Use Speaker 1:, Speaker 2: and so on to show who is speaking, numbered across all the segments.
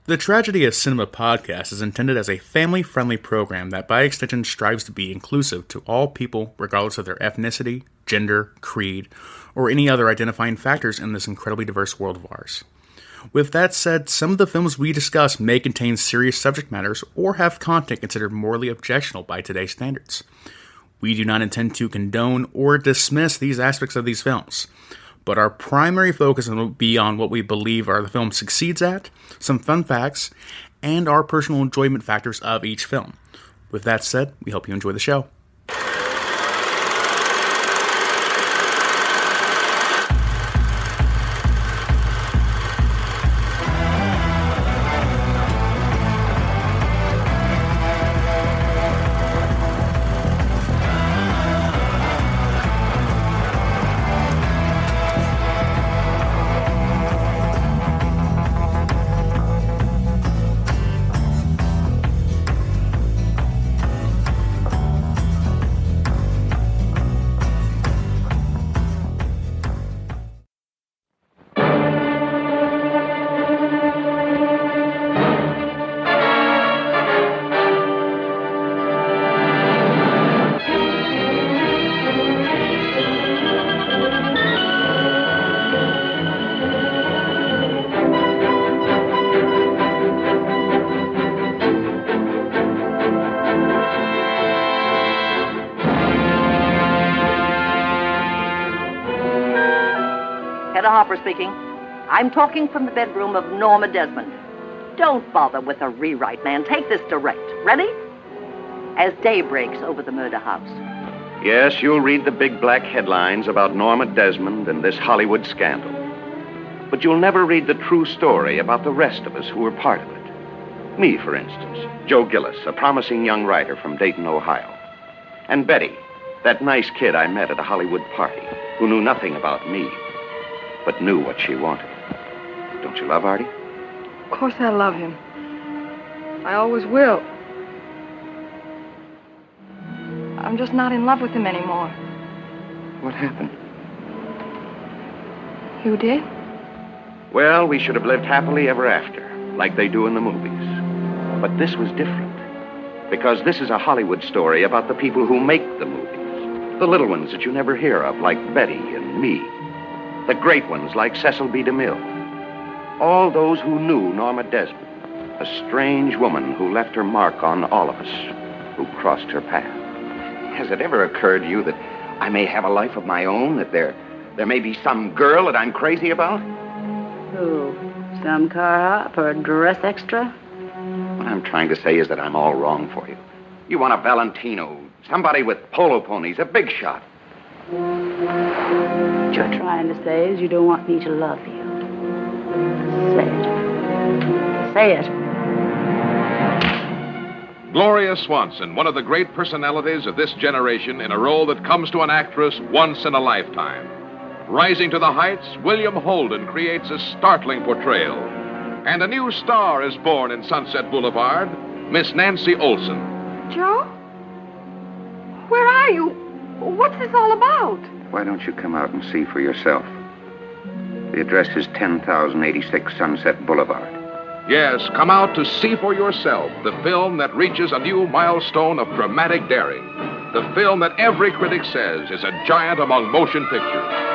Speaker 1: The Tragedy of Cinema podcast is intended as a family-friendly program that by extension strives to be inclusive to all people regardless of their ethnicity, gender, creed, or any other identifying factors in this incredibly diverse world of ours. With that said, some of the films we discuss may contain serious subject matters or have content considered morally objectionable by today's standards. We do not intend to condone or dismiss these aspects of these films, but our primary focus will be on what we believe the film succeeds at, some fun facts, and our personal enjoyment factors of each film. With that said, we hope you enjoy the show.
Speaker 2: Speaking. I'm talking from the bedroom of Norma Desmond. Don't bother with a rewrite, man. Take this direct. Ready? As day breaks over the murder house.
Speaker 3: Yes, you'll read the big black headlines about Norma Desmond and this Hollywood scandal. But you'll never read the true story about the rest of us who were part of it. Me, for instance, Joe Gillis, a promising young writer from Dayton, Ohio. And Betty, that nice kid I met at a Hollywood party, who knew nothing about me, but knew what she wanted. Don't you love Artie?
Speaker 4: Of course I love him. I always will. I'm just not in love with him anymore.
Speaker 3: What happened?
Speaker 4: You did?
Speaker 3: Well, we should have lived happily ever after, like they do in the movies. But this was different. Because this is a Hollywood story about the people who make the movies. The little ones that you never hear of, like Betty and me. The great ones like Cecil B. DeMille. All those who knew Norma Desmond, a strange woman who left her mark on all of us who crossed her path.
Speaker 5: Has it ever occurred to you that I may have a life of my own, that there may be some girl that I'm crazy about?
Speaker 2: Who? Some car hop or dress extra?
Speaker 5: What I'm trying to say is that I'm all wrong for you. You want a Valentino, somebody with polo ponies, a big shot.
Speaker 2: What you're trying to say is you don't want me to love you. Say it. Say it.
Speaker 6: Gloria Swanson, one of the great personalities of this generation in a role that comes to an actress once in a lifetime. Rising to the heights, William Holden creates a startling portrayal. And a new star is born in Sunset Boulevard, Miss Nancy Olson.
Speaker 4: Joe? Where are you? What's this all about?
Speaker 5: Why don't you come out and see for yourself? The address is 10,086 Sunset Boulevard.
Speaker 6: Yes, come out to see for yourself the film that reaches a new milestone of dramatic daring. The film that every critic says is a giant among motion pictures.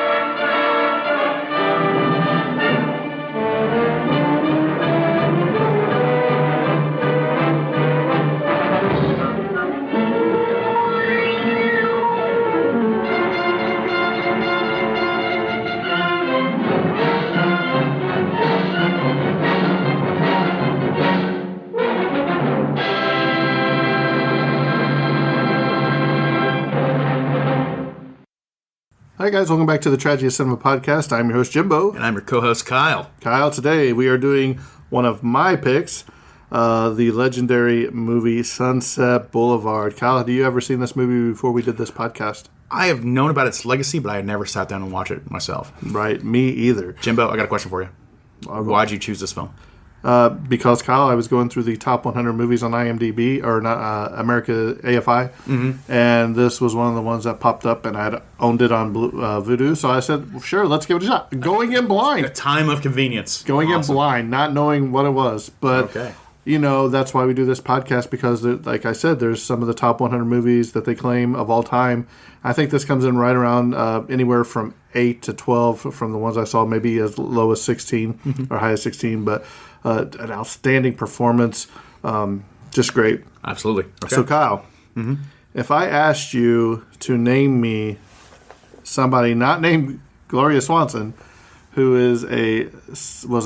Speaker 7: Hi guys, welcome back to the Tragedy of Cinema podcast. I'm your host Jimbo.
Speaker 1: And I'm your co-host Kyle.
Speaker 7: Kyle, today we are doing one of my picks, the legendary movie Sunset Boulevard. Kyle, have you ever seen this movie before we did this podcast?
Speaker 1: I have known about its legacy, but I had never sat down and watched it myself.
Speaker 7: Right, me either.
Speaker 1: Jimbo, I got a question for you. Why'd you choose this film?
Speaker 7: because, Kyle, I was going through the top 100 movies on IMDb, or not America AFI, and this was one of the ones that popped up, and I had owned it on Vudu, so I said, well, sure, let's give it a shot. Going in blind.
Speaker 1: A time of convenience.
Speaker 7: Going in blind, not knowing what it was. But,
Speaker 1: okay.
Speaker 7: That's why we do this podcast, because, like I said, there's some of the top 100 movies that they claim of all time. I think this comes in right around anywhere from 8 to 12 from the ones I saw, maybe as low as 16 or high as 16, but an outstanding performance. Just great.
Speaker 1: Absolutely. Okay.
Speaker 7: So, Kyle, if I asked you to name me somebody not named Gloria Swanson, who was a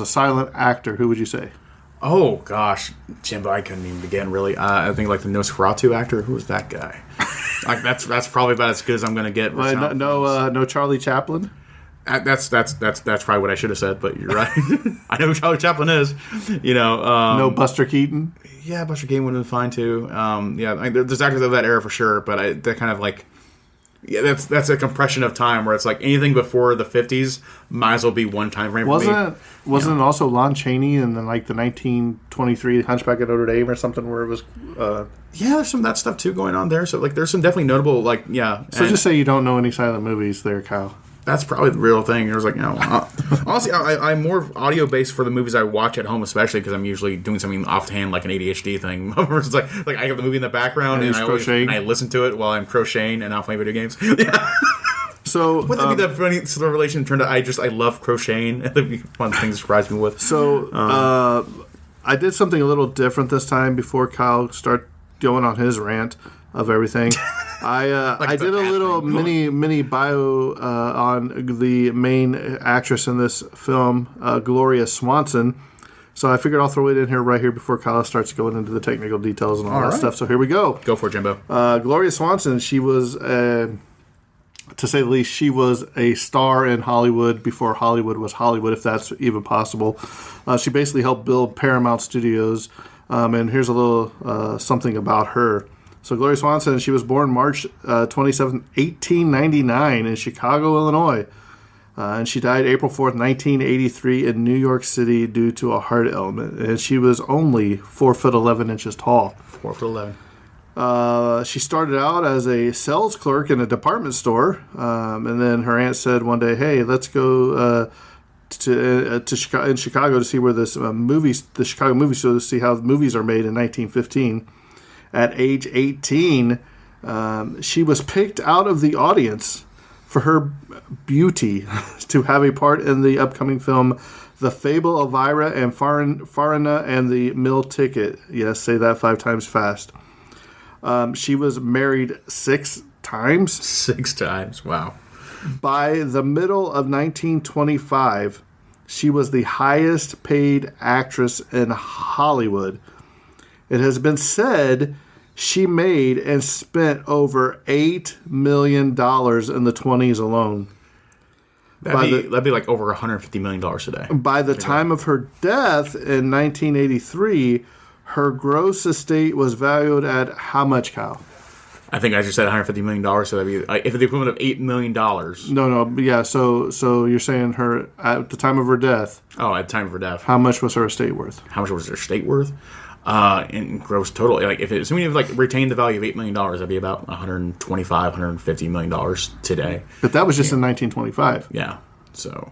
Speaker 7: silent actor, who would you say?
Speaker 1: Oh, gosh. Jimbo, I couldn't even begin, really. I think, like, the Nosferatu actor. Who was that guy? Like, that's probably about as good as I'm going to get.
Speaker 7: No Charlie Chaplin?
Speaker 1: That's probably what I should have said, but you're right. I know who Charlie Chaplin is. No
Speaker 7: Buster Keaton?
Speaker 1: Yeah, Buster Keaton would have been fine, too. There's actors of that era for sure, but they're kind of like... Yeah, that's a compression of time where it's like anything before the 50s might as well be one time frame for me.
Speaker 7: Wasn't it also Lon Chaney in the 1923 Hunchback of Notre Dame or something where it was...
Speaker 1: Yeah, there's some of that stuff too going on there. So like there's some definitely notable
Speaker 7: So just say you don't know any silent movies there, Kyle.
Speaker 1: That's probably the real thing. It was like, honestly, I'm more audio based for the movies I watch at home, especially because I'm usually doing something offhand, like an ADHD thing. It's like I have the movie in the background and I listen to it while I'm crocheting and not playing video games. Yeah.
Speaker 7: So
Speaker 1: wouldn't that be the funny sort of relation? Turned out I love crocheting. That'd be one thing to surprise me with.
Speaker 7: So I did something a little different this time before Kyle started going on his rant of everything. I did a little mini bio on the main actress in this film, Gloria Swanson. So I figured I'll throw it in here right here before Kyle starts going into the technical details and all that stuff. So here we go.
Speaker 1: Go for it, Jimbo.
Speaker 7: Gloria Swanson, she was, to say the least, she was a star in Hollywood before Hollywood was Hollywood, if that's even possible. She basically helped build Paramount Studios. And here's a little something about her. So Gloria Swanson, she was born March 27, 1899 in Chicago, Illinois. And she died April 4th, 1983 in New York City due to a heart ailment. And she was only 4'11" tall.
Speaker 1: 4'11".
Speaker 7: She started out as a sales clerk in a department store. And then her aunt said one day, hey, let's go to Chicago to see where the Chicago movie store, to see how the movies are made in 1915. At age 18, she was picked out of the audience for her beauty to have a part in the upcoming film The Fable of Elvira and Farina and the Mill Ticket. Yes, say that 5 times fast. She was married 6 times.
Speaker 1: 6 times, wow.
Speaker 7: By the middle of 1925, she was the highest paid actress in Hollywood. It has been said she made and spent over $8 million in the 20s alone.
Speaker 1: That'd be like over $150 million today.
Speaker 7: By the time of her death in 1983, her gross estate was valued at how much, Kyle?
Speaker 1: I think I just said $150 million, so that'd be if the equivalent of $8 million.
Speaker 7: No, yeah. So you're saying her at the time of her death?
Speaker 1: Oh, at the time of her death.
Speaker 7: How much was her estate worth?
Speaker 1: How much was her estate worth? In gross total, like assuming you retained the value of $8 million, that'd be about $150 million today.
Speaker 7: But that was just in 1925.
Speaker 1: Yeah. So,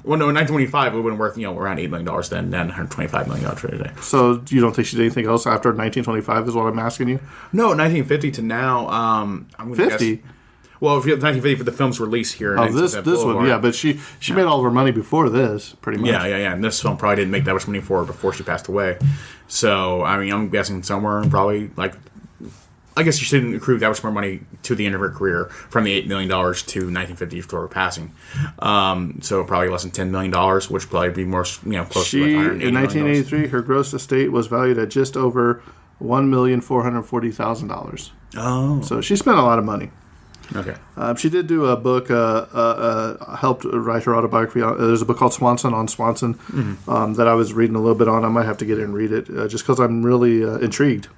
Speaker 1: well, no, in 1925 it would have been worth around $8 million then $125 million today.
Speaker 7: So you don't think she did anything else after 1925? Is what I'm asking you.
Speaker 1: No, 1950 to now. I'm going to 50. Guess, well, if you have 1950 for the film's release here.
Speaker 7: This one, yeah, but she made all of her money before this, pretty much.
Speaker 1: Yeah. And this film probably didn't make that much money for her before she passed away. So, I mean, I'm guessing somewhere probably I guess she didn't accrue that much more money to the end of her career from the $8 million to 1950 to her passing. So probably less than $10 million, which would probably be more, close to like $180 million.
Speaker 7: In 1983, her gross estate was valued at just over $1,440,000.
Speaker 1: Oh.
Speaker 7: So she spent a lot of money.
Speaker 1: Okay.
Speaker 7: She did do a book, helped write her autobiography. There's a book called Swanson on Swanson that I was reading a little bit on. I might have to get in and read it just because I'm really intrigued.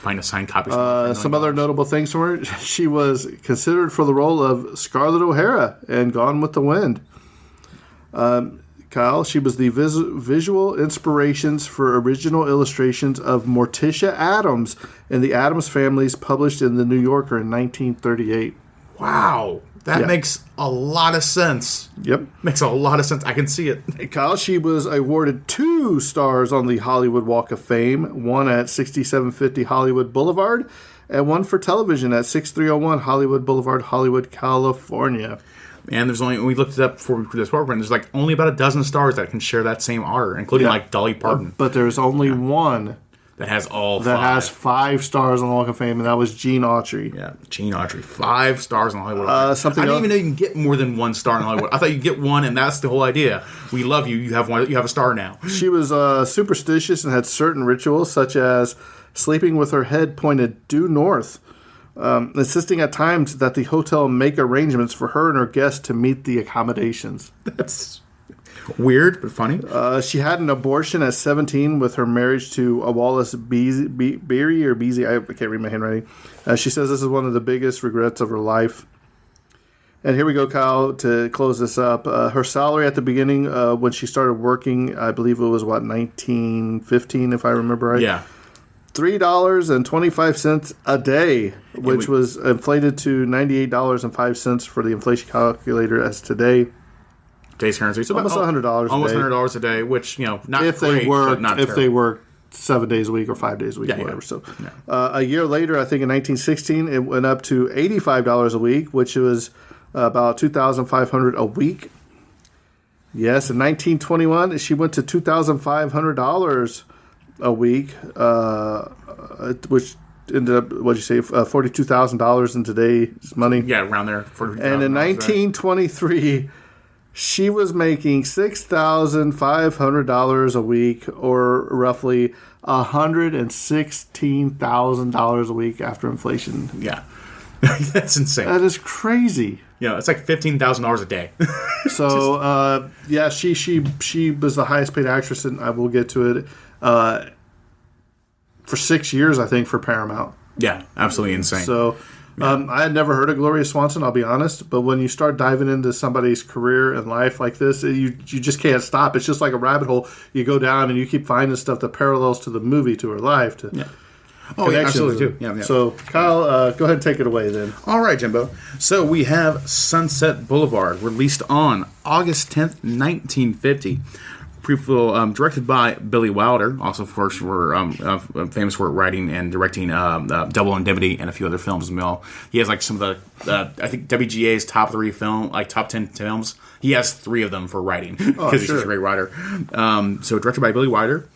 Speaker 1: Find a signed copy.
Speaker 7: Some other notable things from her. She was considered for the role of Scarlett O'Hara in Gone with the Wind. Kyle. She was the visual inspirations for original illustrations of Morticia Addams and the Addams Families, published in The New Yorker in 1938.
Speaker 1: Wow. That makes a lot of sense.
Speaker 7: Yep.
Speaker 1: Makes a lot of sense. I can see it.
Speaker 7: Kyle, she was awarded 2 stars on the Hollywood Walk of Fame, one at 6750 Hollywood Boulevard, and one for television at 6301 Hollywood Boulevard, Hollywood, California.
Speaker 1: And there's only, we looked it up before we put this program, there's like only about a dozen stars that can share that same honor, including like Dolly Parton.
Speaker 7: But there's only one
Speaker 1: that has all
Speaker 7: that
Speaker 1: 5.
Speaker 7: has 5 stars on the Walk of Fame, and that was Gene Autry.
Speaker 1: Yeah, Gene Autry. 5 stars on Hollywood.
Speaker 7: I
Speaker 1: didn't even know you can get more than 1 star in Hollywood. I thought you get 1, and that's the whole idea. We love you. You have one. You have a star now.
Speaker 7: She was superstitious and had certain rituals, such as sleeping with her head pointed due north, insisting at times that the hotel make arrangements for her and her guests to meet the accommodations.
Speaker 1: That's weird, but funny.
Speaker 7: She had an abortion at 17 with her marriage to Wallace Beery or Beezy. I can't read my handwriting. She says this is one of the biggest regrets of her life. And here we go, Kyle, to close this up. Her salary at the beginning, when she started working, I believe it was, 1915, if I remember right?
Speaker 1: Yeah.
Speaker 7: $3.25 a day, which was inflated to $98.05 for the inflation calculator as today.
Speaker 1: Today's currency. So
Speaker 7: almost $100 a day.
Speaker 1: Almost $100 a day, which, not
Speaker 7: if
Speaker 1: great,
Speaker 7: they worked,
Speaker 1: not
Speaker 7: if
Speaker 1: terrible.
Speaker 7: they worked 7 days a week or 5 days a week, or whatever. So, a year later, I think in 1916, it went up to $85 a week, which was about $2,500 a week. Yes, in 1921, she went to $2,500 a week, which ended up, what'd you say, $42,000 in today's money?
Speaker 1: Yeah, around there.
Speaker 7: And in 1923, she was making $6,500 a week, or roughly $116,000 a week after inflation.
Speaker 1: Yeah. That's insane.
Speaker 7: That is crazy.
Speaker 1: It's like $15,000 a day.
Speaker 7: So, she was the highest paid actress, and I will get to it, for 6 years, I think, for Paramount.
Speaker 1: Yeah, absolutely insane.
Speaker 7: So, I had never heard of Gloria Swanson, I'll be honest, but when you start diving into somebody's career and life like this, you just can't stop. It's just like a rabbit hole. You go down and you keep finding stuff that parallels to the movie, to her life.
Speaker 1: Oh, yeah, absolutely, too. Yeah.
Speaker 7: So, Kyle, go ahead and take it away then.
Speaker 1: All right, Jimbo. So, we have Sunset Boulevard, released on August 10th, 1950. Directed by Billy Wilder, also, of course, famous for writing and directing Double Indemnity and a few other films as well. He has, like, some of the, I think, WGA's top 10 films. He has 3 of them for writing, because he's a great writer. So, directed by Billy Wilder,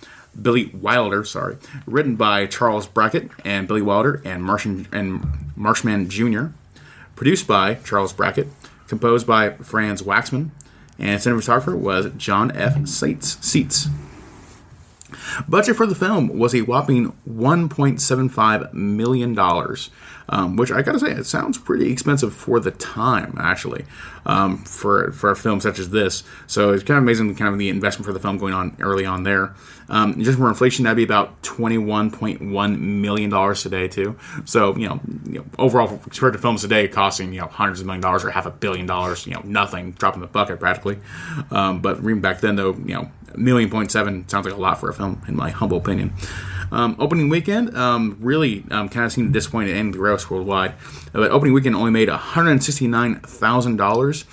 Speaker 1: written by Charles Brackett and Billy Wilder and Marshman Jr., produced by Charles Brackett, composed by Franz Waxman, and cinematographer was John F. Seitz. Budget for the film was a whopping $1.75 million, which I gotta say, it sounds pretty expensive for the time, actually, for a film such as this. So it's kind of amazing, kind of the investment for the film going on early on there. Just for inflation, that'd be about $21.1 million today, too. So, overall, compared to films today costing, hundreds of $1 million or $500 million, nothing, drop in the bucket practically. But even back then, though, $1.7 million sounds like a lot for a film, in my humble opinion. Opening weekend, really kind of seemed disappointed and gross worldwide. But opening weekend only made $169,000.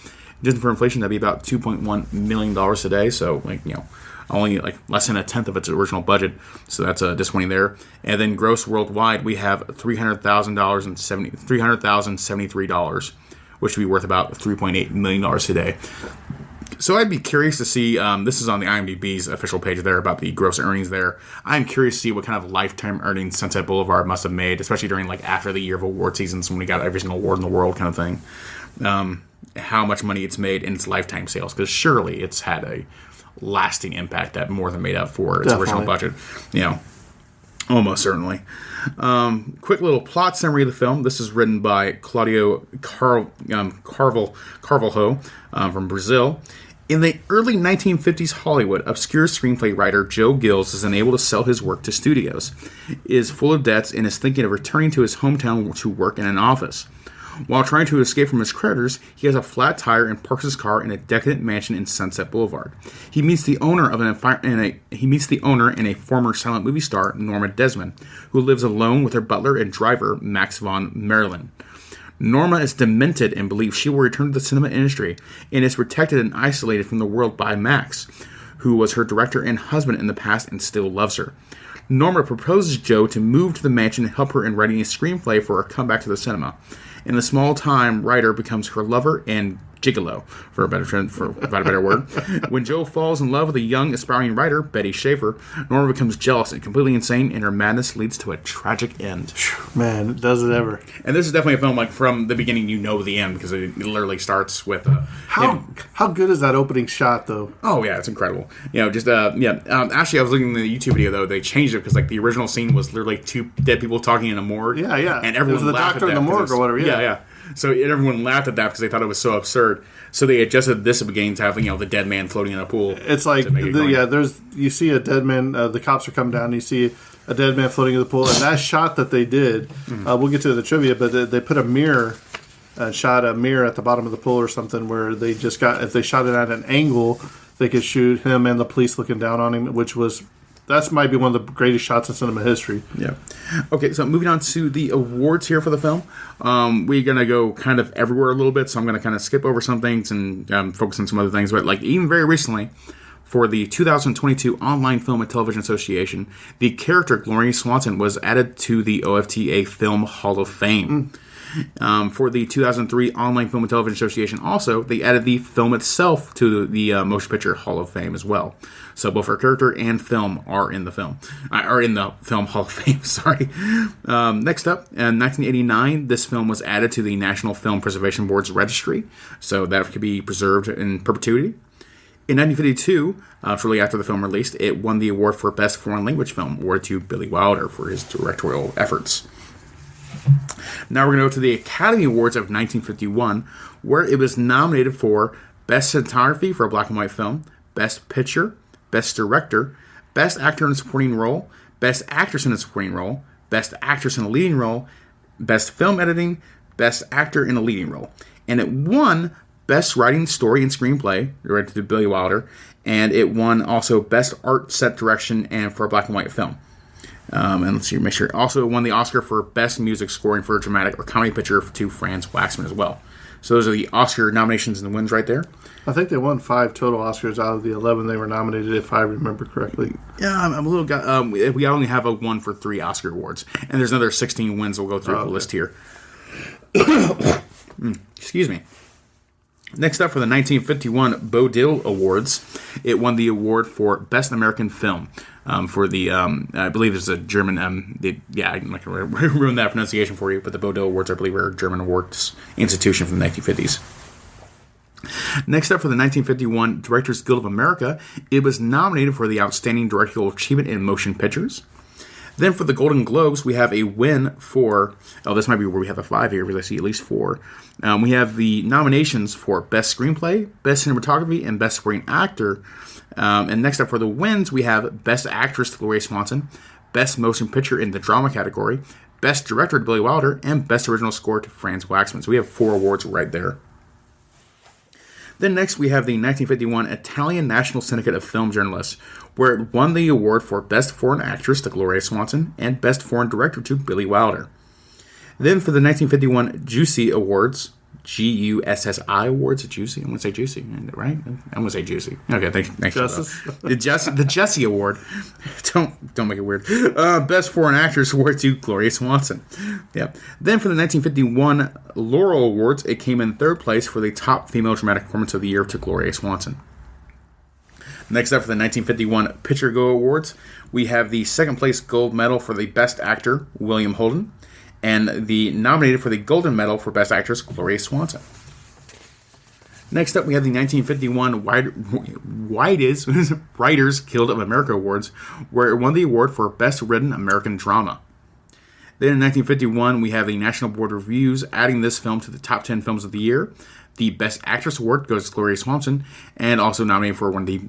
Speaker 1: Just for inflation, that'd be about $2.1 million today. So, only like less than a tenth of its original budget. So that's disappointing there. And then gross worldwide, we have $300,073, which would be worth about $3.8 million today. So I'd be curious to see, this is on the IMDb's official page there about the gross earnings there. I'm curious to see what kind of lifetime earnings Sunset Boulevard must have made, especially during after the year of award seasons when we got every single award in the world kind of thing. How much money it's made in its lifetime sales, because surely it's had a lasting impact that more than made up for its original budget. Almost certainly. Quick little plot summary of the film. This is written by Claudio Carvalho from Brazil. In the early 1950s Hollywood, obscure screenplay writer Joe Gills is unable to sell his work to studios, is full of debts, and is thinking of returning to his hometown to work in an office. While trying to escape from his creditors, he has a flat tire and parks his car in a decadent mansion in Sunset Boulevard. He meets the owner and a former silent movie star, Norma Desmond, who lives alone with her butler and driver, Max von Merlin. Norma is demented and believes she will return to the cinema industry and is protected and isolated from the world by Max, who was her director and husband in the past and still loves her. Norma proposes Joe to move to the mansion and help her in writing a screenplay for her comeback to the cinema. And the small-time writer becomes her lover and gigolo, for a better word. When Joe falls in love with a young, aspiring writer, Betty Schaefer, Norma becomes jealous and completely insane, and her madness leads to a tragic end.
Speaker 7: Man, does it ever.
Speaker 1: And this is definitely a film, like, from the beginning, you know the end, because it literally starts with...
Speaker 7: How good is that opening shot, though?
Speaker 1: Oh, yeah, it's incredible. Actually, I was looking at the YouTube video, though. They changed it, because, like, the original scene was literally two dead people talking in a morgue.
Speaker 7: Yeah.
Speaker 1: And everyone
Speaker 7: it was the
Speaker 1: laughed
Speaker 7: doctor
Speaker 1: at
Speaker 7: in the
Speaker 1: that
Speaker 7: morgue or whatever,
Speaker 1: Yeah. So everyone laughed at that because they thought it was so absurd. So they adjusted this at the beginning to have, the dead man floating in a pool.
Speaker 7: It's like, you see a dead man, the cops are coming down, and you see a dead man floating in the pool, and that shot that they did, we'll get to the trivia, but they put a mirror, shot a mirror at the bottom of the pool or something where they just got, if they shot it at an angle, they could shoot him and the police looking down on him, that might be one of the greatest shots in cinema history.
Speaker 1: Yeah. Okay, so moving on to the awards here for the film. We're going to go kind of everywhere a little bit, so I'm going to kind of skip over some things and focus on some other things. But, like, even very recently, for the 2022 Online Film and Television Association, the character Gloria Swanson was added to the OFTA Film Hall of Fame. For the 2003 Online Film and Television Association also, they added the film itself to the Motion Picture Hall of Fame as well. So both her character and film are in the film. Are in the Film Hall of Fame, sorry. Next up, in 1989, this film was added to the National Film Preservation Board's registry, so that could be preserved in perpetuity. In 1952, shortly after the film released, it won the award for Best Foreign Language Film, awarded to Billy Wilder for his directorial efforts. Now we're going to go to the Academy Awards of 1951, where it was nominated for Best Cinematography for a black and white film, Best Picture, Best Director, Best Actor in a Supporting Role, Best Actress in a Supporting Role, Best Actress in a Leading Role, Best Film Editing, Best Actor in a Leading Role. And it won Best Writing, Story, and Screenplay, directed to Billy Wilder, and it won also Best Art Set Direction and for a black and white film. And let's see, make sure. Also won the Oscar for Best Music Scoring for a Dramatic or Comedy Picture to Franz Waxman as well. So those are the Oscar nominations and the wins right there.
Speaker 7: I think they won 5 total Oscars out of the 11 they were nominated, if I remember correctly.
Speaker 1: Yeah, I'm a little... we only have a 1 for 3 Oscar awards. And there's another 16 wins we'll go through the list here. Excuse me. Next up for the 1951 Bodil Awards, it won the award for Best American Film for the, I believe it's a German, I'm not going to ruin that pronunciation for you, but the Bodil Awards, I believe, are a German awards institution from the 1950s. Next up for the 1951 Directors Guild of America, it was nominated for the Outstanding Directorial Achievement in Motion Pictures. Then for the Golden Globes, we have a win for... Oh, this might be where we have a 5 here, because I see at least 4. We have the nominations for Best Screenplay, Best Cinematography, and Best Supporting Actor. And next up for the wins, we have Best Actress to Gloria Swanson, Best Motion Picture in the Drama category, Best Director to Billy Wilder, and Best Original Score to Franz Waxman. So we have 4 awards right there. Then next we have the 1951 Italian National Syndicate of Film Journalists, where it won the award for Best Foreign Actress to Gloria Swanson and Best Foreign Director to Billy Wilder. Then for the 1951 Juicy Awards, G-U-S-S-I Awards, Juicy, I'm going to say Juicy, right? I'm going to say Juicy. Okay, thanks.
Speaker 7: Justice?
Speaker 1: The Jessie Award. Don't make it weird. Best Foreign Actress Award to Gloria Swanson. Yep. Then for the 1951 Laurel Awards, it came in 3rd place for the Top Female Dramatic Performance of the Year to Gloria Swanson. Next up for the 1951 Picture Go Awards, we have the 2nd place gold medal for the Best Actor, William Holden, and the nominated for the Golden Medal for Best Actress, Gloria Swanson. Next up, we have the 1951 Writers Guild of America Awards, where it won the award for Best Written American Drama. Then in 1951, we have the National Board of Reviews adding this film to the top 10 films of the year. The Best Actress award goes to Gloria Swanson, and also nominated for one of the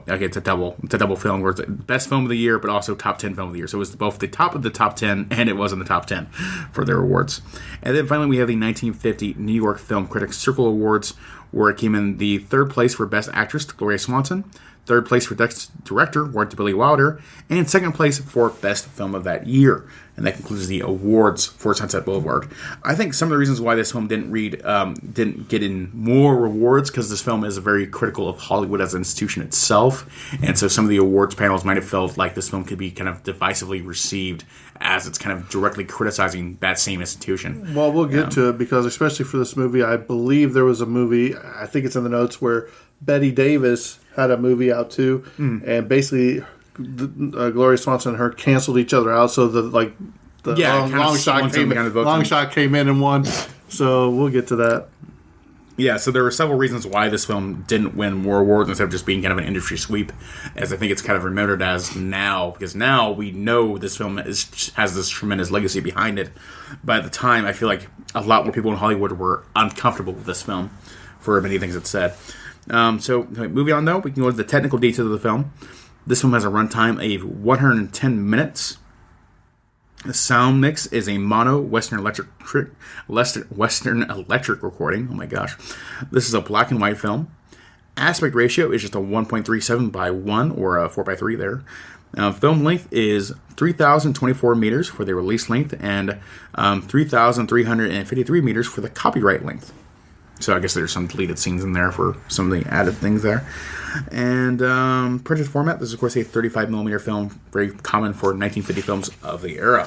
Speaker 1: it's a double film where it's Best Film of the Year, but also Top 10 Film of the Year. So it was both the top of the top 10, and it was in the top 10 for their awards. And then finally, we have the 1950 New York Film Critics Circle Awards, where it came in the third place for Best Actress to Gloria Swanson, third place for Best Director, award to Billy Wilder, and second place for Best Film of that year. And that concludes the awards for Sunset Boulevard. I think some of the reasons why this film didn't get in more awards, because this film is very critical of Hollywood as an institution itself, and so some of the awards panels might have felt like this film could be kind of divisively received as it's kind of directly criticizing that same institution.
Speaker 7: Well, we'll get to it, because especially for this movie, I believe there was a movie, I think it's in the notes, where Bette Davis had a movie out too, and basically Gloria Swanson and her canceled each other out, so long shot came in and won. So we'll get to that.
Speaker 1: Yeah, so there were several reasons why this film didn't win more awards instead of just being kind of an industry sweep, as I think it's kind of remembered as now, because now we know this film has this tremendous legacy behind it. But at the time, I feel like a lot more people in Hollywood were uncomfortable with this film for many things it said. So moving on, though, we can go to the technical details of the film. This film has a runtime of 110 minutes. The sound mix is a mono Western electric recording. Oh my gosh. This is a black and white film. Aspect ratio is just a 1.37 by 1 or a 4 by 3 there. Film length is 3,024 meters for the release length and 3,353 meters for the copyright length. So I guess there's some deleted scenes in there for some of the added things there. And printed format, this is of course a 35mm film, very common for 1950 films of the era.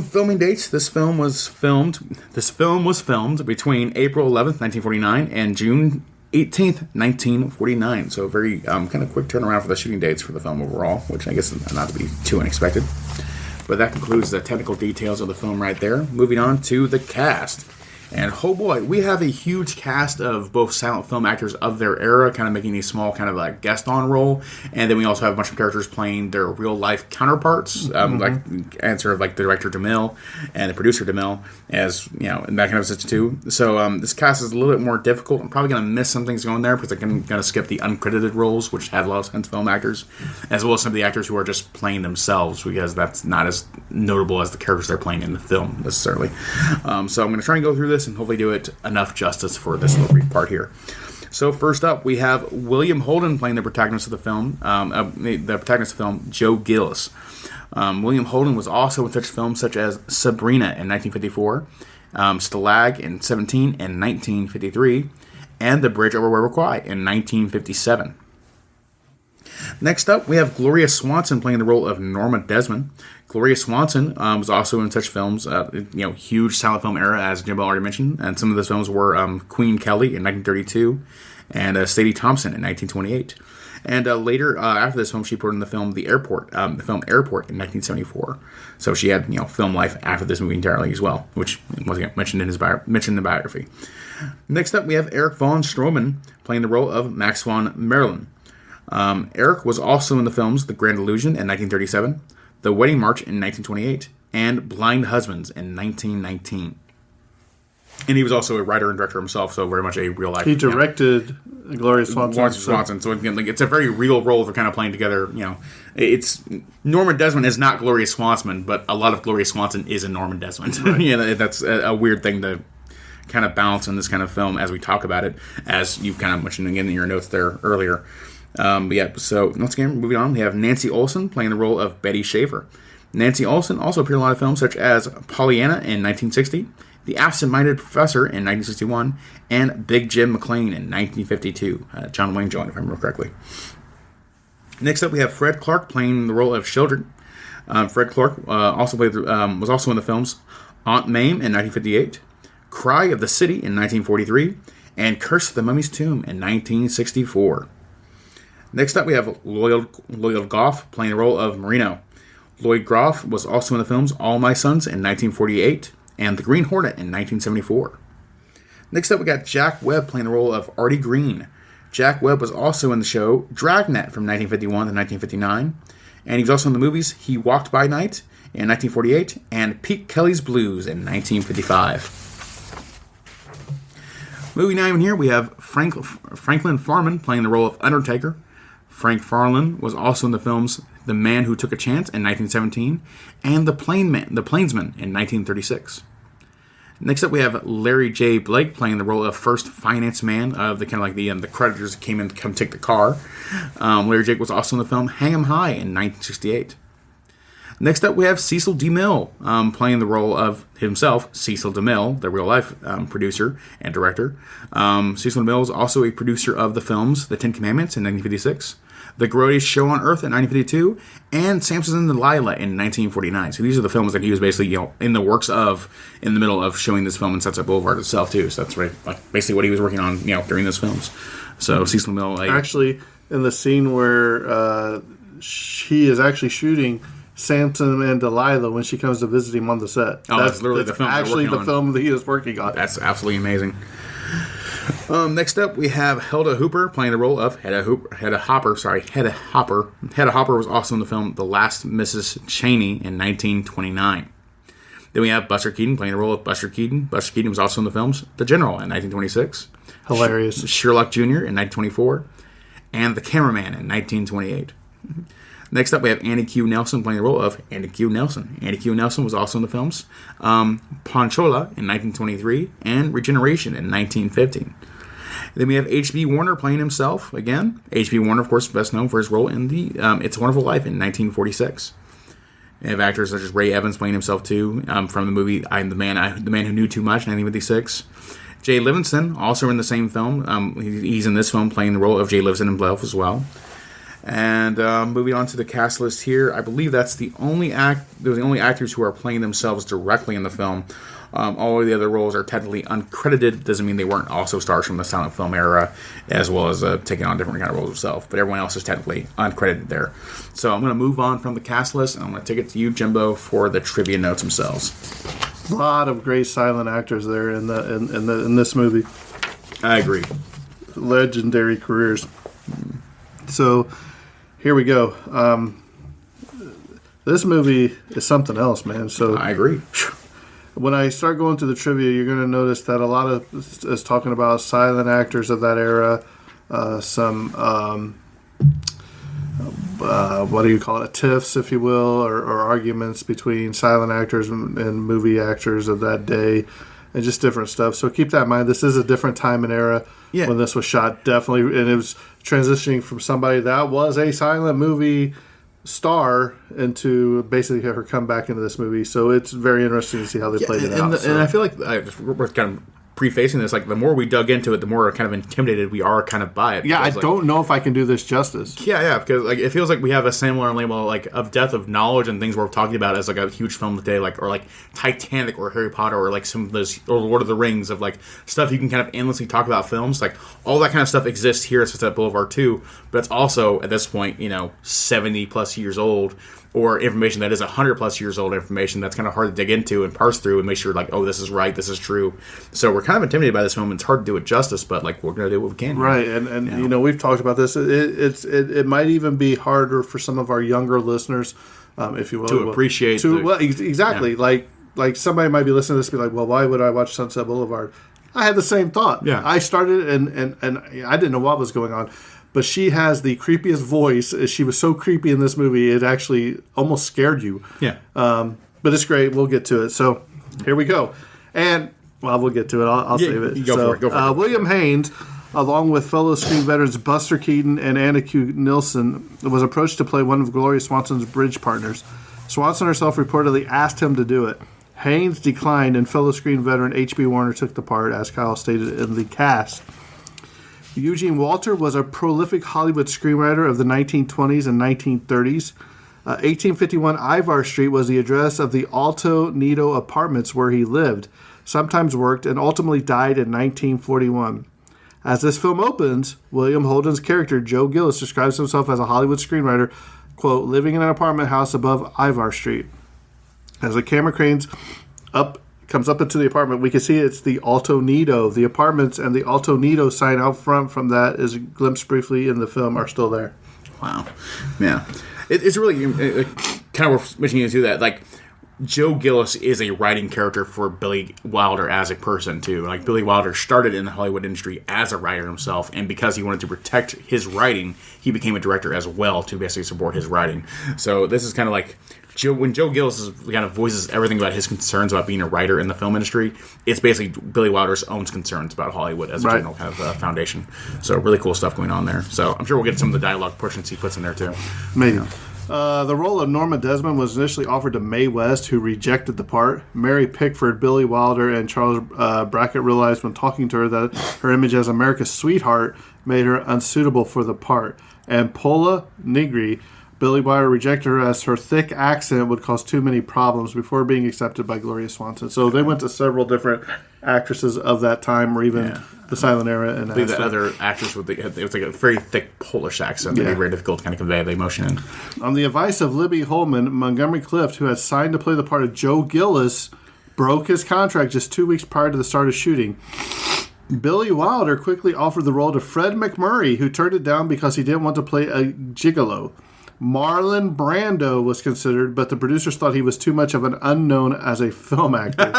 Speaker 1: Filming dates, this film was filmed between April 11th, 1949 and June 18th, 1949. So a very kind of quick turnaround for the shooting dates for the film overall, which I guess is not to be too unexpected. But that concludes the technical details of the film right there. Moving on to the cast. And oh boy, we have a huge cast of both silent film actors of their era, kind of making a small kind of like guest on role. And then we also have a bunch of characters playing their real life counterparts, like answer of like the director DeMille and the producer DeMille, as you know, and that kind of such too. So this cast is a little bit more difficult. I'm probably going to miss some things going there because I'm going to skip the uncredited roles, which have a lot of silent film actors, as well as some of the actors who are just playing themselves, because that's not as notable as the characters they're playing in the film necessarily. So I'm going to try and go through this and hopefully do it enough justice for this little brief part here. So first up, we have William Holden playing the protagonist of the film, Joe Gillis. William Holden was also in such films such as Sabrina in 1954, Stalag in 17 and 1953, and The Bridge Over River Kwai in 1957. Next up, we have Gloria Swanson playing the role of Norma Desmond. Gloria Swanson was also in such films, huge silent film era, as Jimbo already mentioned, and some of those films were Queen Kelly in 1932 and Sadie Thompson in 1928. And later, after this film, she appeared in the film Airport in 1974. So she had film life after this movie entirely as well, which was mentioned in the biography. Next up, we have Eric von Stroman playing the role of Max von Merlin. Eric was also in the films The Grand Illusion in 1937, The Wedding March in 1928, and Blind Husbands in 1919. And he was also a writer and director himself, so very much a real life.
Speaker 7: He directed Gloria Swanson.
Speaker 1: So it's a very real role they're kind of playing together. It's Norma Desmond is not Gloria Swanson, but a lot of Gloria Swanson is in Norma Desmond. Right. That's a weird thing to kind of balance in this kind of film as we talk about it, as you've kind of mentioned again in your notes there earlier. So once again, moving on, we have Nancy Olson playing the role of Betty Schaefer. Nancy Olson also appeared in a lot of films such as Pollyanna in 1960, The Absent-Minded Professor in 1961, and Big Jim McLean in 1952. John Wayne joined, if I remember correctly. Next up, we have Fred Clark playing the role of Children. Fred Clark was also in the films Aunt Mame in 1958, Cry of the City in 1943, and Curse of the Mummy's Tomb in 1964. Next up, we have Lloyd Goff playing the role of Marino. Lloyd Goff was also in the films All My Sons in 1948 and The Green Hornet in 1974. Next up, we got Jack Webb playing the role of Artie Green. Jack Webb was also in the show Dragnet from 1951 to 1959, and he was also in the movies He Walked by Night in 1948 and Pete Kelly's Blues in 1955. Moving on here, we have Franklin Farman playing the role of Undertaker. Frank Farland was also in the films The Man Who Took a Chance in 1917 and The Plainsman in 1936. Next up, we have Larry J. Blake playing the role of first finance man of the kind of like the creditors that came in to come take the car. Larry J. was also in the film Hang 'em High in 1968. Next up, we have Cecil DeMille playing the role of himself, Cecil DeMille, the real-life producer and director. Cecil DeMille was also a producer of the films The Ten Commandments in 1956, The Greatest Show on Earth in 1952, and Samson and Delilah in 1949. So these are the films that he was basically, in the works of, in the middle of showing this film in Sunset Boulevard itself, too. So that's basically what he was working on, during those films. So Cecil DeMille... Actually,
Speaker 7: in the scene where he is actually shooting... Samson and Delilah when she comes to visit him on the set.
Speaker 1: Oh, that's literally the film.
Speaker 7: Actually, the film that he is working on.
Speaker 1: That's absolutely amazing. Next up, we have Hilda Hooper playing the role of Hedda Hopper. Hedda Hopper was also in the film The Last Mrs. Cheney in 1929. Then we have Buster Keaton playing the role of Buster Keaton. Buster Keaton was also in the films The General in 1926.
Speaker 7: Hilarious.
Speaker 1: Sherlock Jr. in 1924. And The Cameraman in 1928. Next up, we have Annie Q. Nelson playing the role of Annie Q. Nelson. Annie Q. Nelson was also in the films Ponchola in 1923 and Regeneration in 1915. Then we have H.B. Warner playing himself again. H.B. Warner, of course, best known for his role in the It's a Wonderful Life in 1946. We have actors such as Ray Evans playing himself too from the movie I'm the Man Who Knew Too Much in 1956. Jay Livingston, also in the same film. He's in this film playing the role of Jay Livingston himself as well. And moving on to the cast list here, I believe that's the only actors who are playing themselves directly in the film. All of the other roles are technically uncredited. Doesn't mean they weren't also stars from the silent film era, as well as taking on different kind of roles themselves. But everyone else is technically uncredited there. So I'm going to move on from the cast list, and I'm going to take it to you, Jimbo, for the trivia notes themselves.
Speaker 7: A lot of great silent actors there in this movie.
Speaker 1: I agree.
Speaker 7: Legendary careers. So. Here we go. This movie is something else, man. So
Speaker 1: I agree.
Speaker 7: When I start going through the trivia, you're going to notice that a lot of is talking about silent actors of that era. What do you call it? Tiffs, if you will, or arguments between silent actors and movie actors of that day, and just different stuff. So keep that in mind. This is a different time and era when this was shot, definitely, and it was transitioning from somebody that was a silent movie star into basically her come back into this movie. So it's very interesting to see how they played it out.
Speaker 1: And I feel like we're kind of prefacing this, like the more we dug into it, the more kind of intimidated we are kind of by it.
Speaker 7: Yeah, I don't know if I can do this justice.
Speaker 1: Yeah, because like it feels like we have a similar label like of depth of knowledge and things we're talking about as like a huge film today, like or like Titanic or Harry Potter or like some of those or Lord of the Rings of like stuff you can kind of endlessly talk about films. Like all that kind of stuff exists here at Sunset Boulevard too, but it's also at this point 70 plus years old. Or information that is 100 plus years old information that's kind of hard to dig into and parse through and make sure, like, oh, this is right, this is true. So we're kind of intimidated by this film. It's hard to do it justice, but like we're going to do what we can.
Speaker 7: Right, and we've talked about this. It might even be harder for some of our younger listeners, if you will,
Speaker 1: to appreciate.
Speaker 7: Exactly.
Speaker 1: Yeah.
Speaker 7: Like somebody might be listening to this and be like, well, why would I watch Sunset Boulevard? I had the same thought.
Speaker 1: Yeah.
Speaker 7: I started and I didn't know what was going on. But she has the creepiest voice. She was so creepy in this movie, it actually almost scared you.
Speaker 1: Yeah.
Speaker 7: But it's great. We'll get to it. So here we go. And, we'll get to it. I'll save it.
Speaker 1: Go for it.
Speaker 7: William Haynes, along with fellow screen veterans Buster Keaton and Annie Q. Nelson, was approached to play one of Gloria Swanson's bridge partners. Swanson herself reportedly asked him to do it. Haynes declined, and fellow screen veteran H.B. Warner took the part, as Kyle stated in the cast. Eugene Walter was a prolific Hollywood screenwriter of the 1920s and 1930s. 1851 Ivar Street was the address of the Alto Nido apartments where he lived, sometimes worked, and ultimately died in 1941. As this film opens, William Holden's character, Joe Gillis, describes himself as a Hollywood screenwriter, quote, living in an apartment house above Ivar Street. As the camera comes up into the apartment, we can see it's the Alto Nido. The apartments and the Alto Nido sign out front from that is glimpsed briefly in the film are still there.
Speaker 1: Wow. Yeah. It's really kind of worth mentioning into that. Like, Joe Gillis is a writing character for Billy Wilder as a person, too. Like, Billy Wilder started in the Hollywood industry as a writer himself, and because he wanted to protect his writing, he became a director as well to basically support his writing. So this is kind of like, when Joe Gillis kind of voices everything about his concerns about being a writer in the film industry, it's basically Billy Wilder's own concerns about Hollywood as a general kind of foundation. So really cool stuff going on there. So I'm sure we'll get some of the dialogue portions he puts in there, too.
Speaker 7: Maybe. The role of Norma Desmond was initially offered to Mae West, who rejected the part. Mary Pickford, Billy Wilder, and Charles Brackett realized when talking to her that her image as America's sweetheart made her unsuitable for the part. And Paula Negri, Billy Wilder rejected her as her thick accent would cause too many problems before being accepted by Gloria Swanson. So they went to several different actresses of that time, or even the silent era. And
Speaker 1: I believe the other actress it was like a very thick Polish accent that made it very difficult to kind of convey the emotion in.
Speaker 7: On the advice of Libby Holman, Montgomery Clift, who had signed to play the part of Joe Gillis, broke his contract just 2 weeks prior to the start of shooting. Billy Wilder quickly offered the role to Fred McMurray, who turned it down because he didn't want to play a gigolo. Marlon Brando was considered, but the producers thought he was too much of an unknown as a film actor.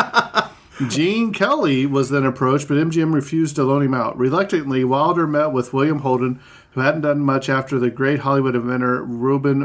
Speaker 7: Gene Kelly was then approached, but MGM refused to loan him out. Reluctantly, Wilder met with William Holden, who hadn't done much after the great Hollywood inventor Reuben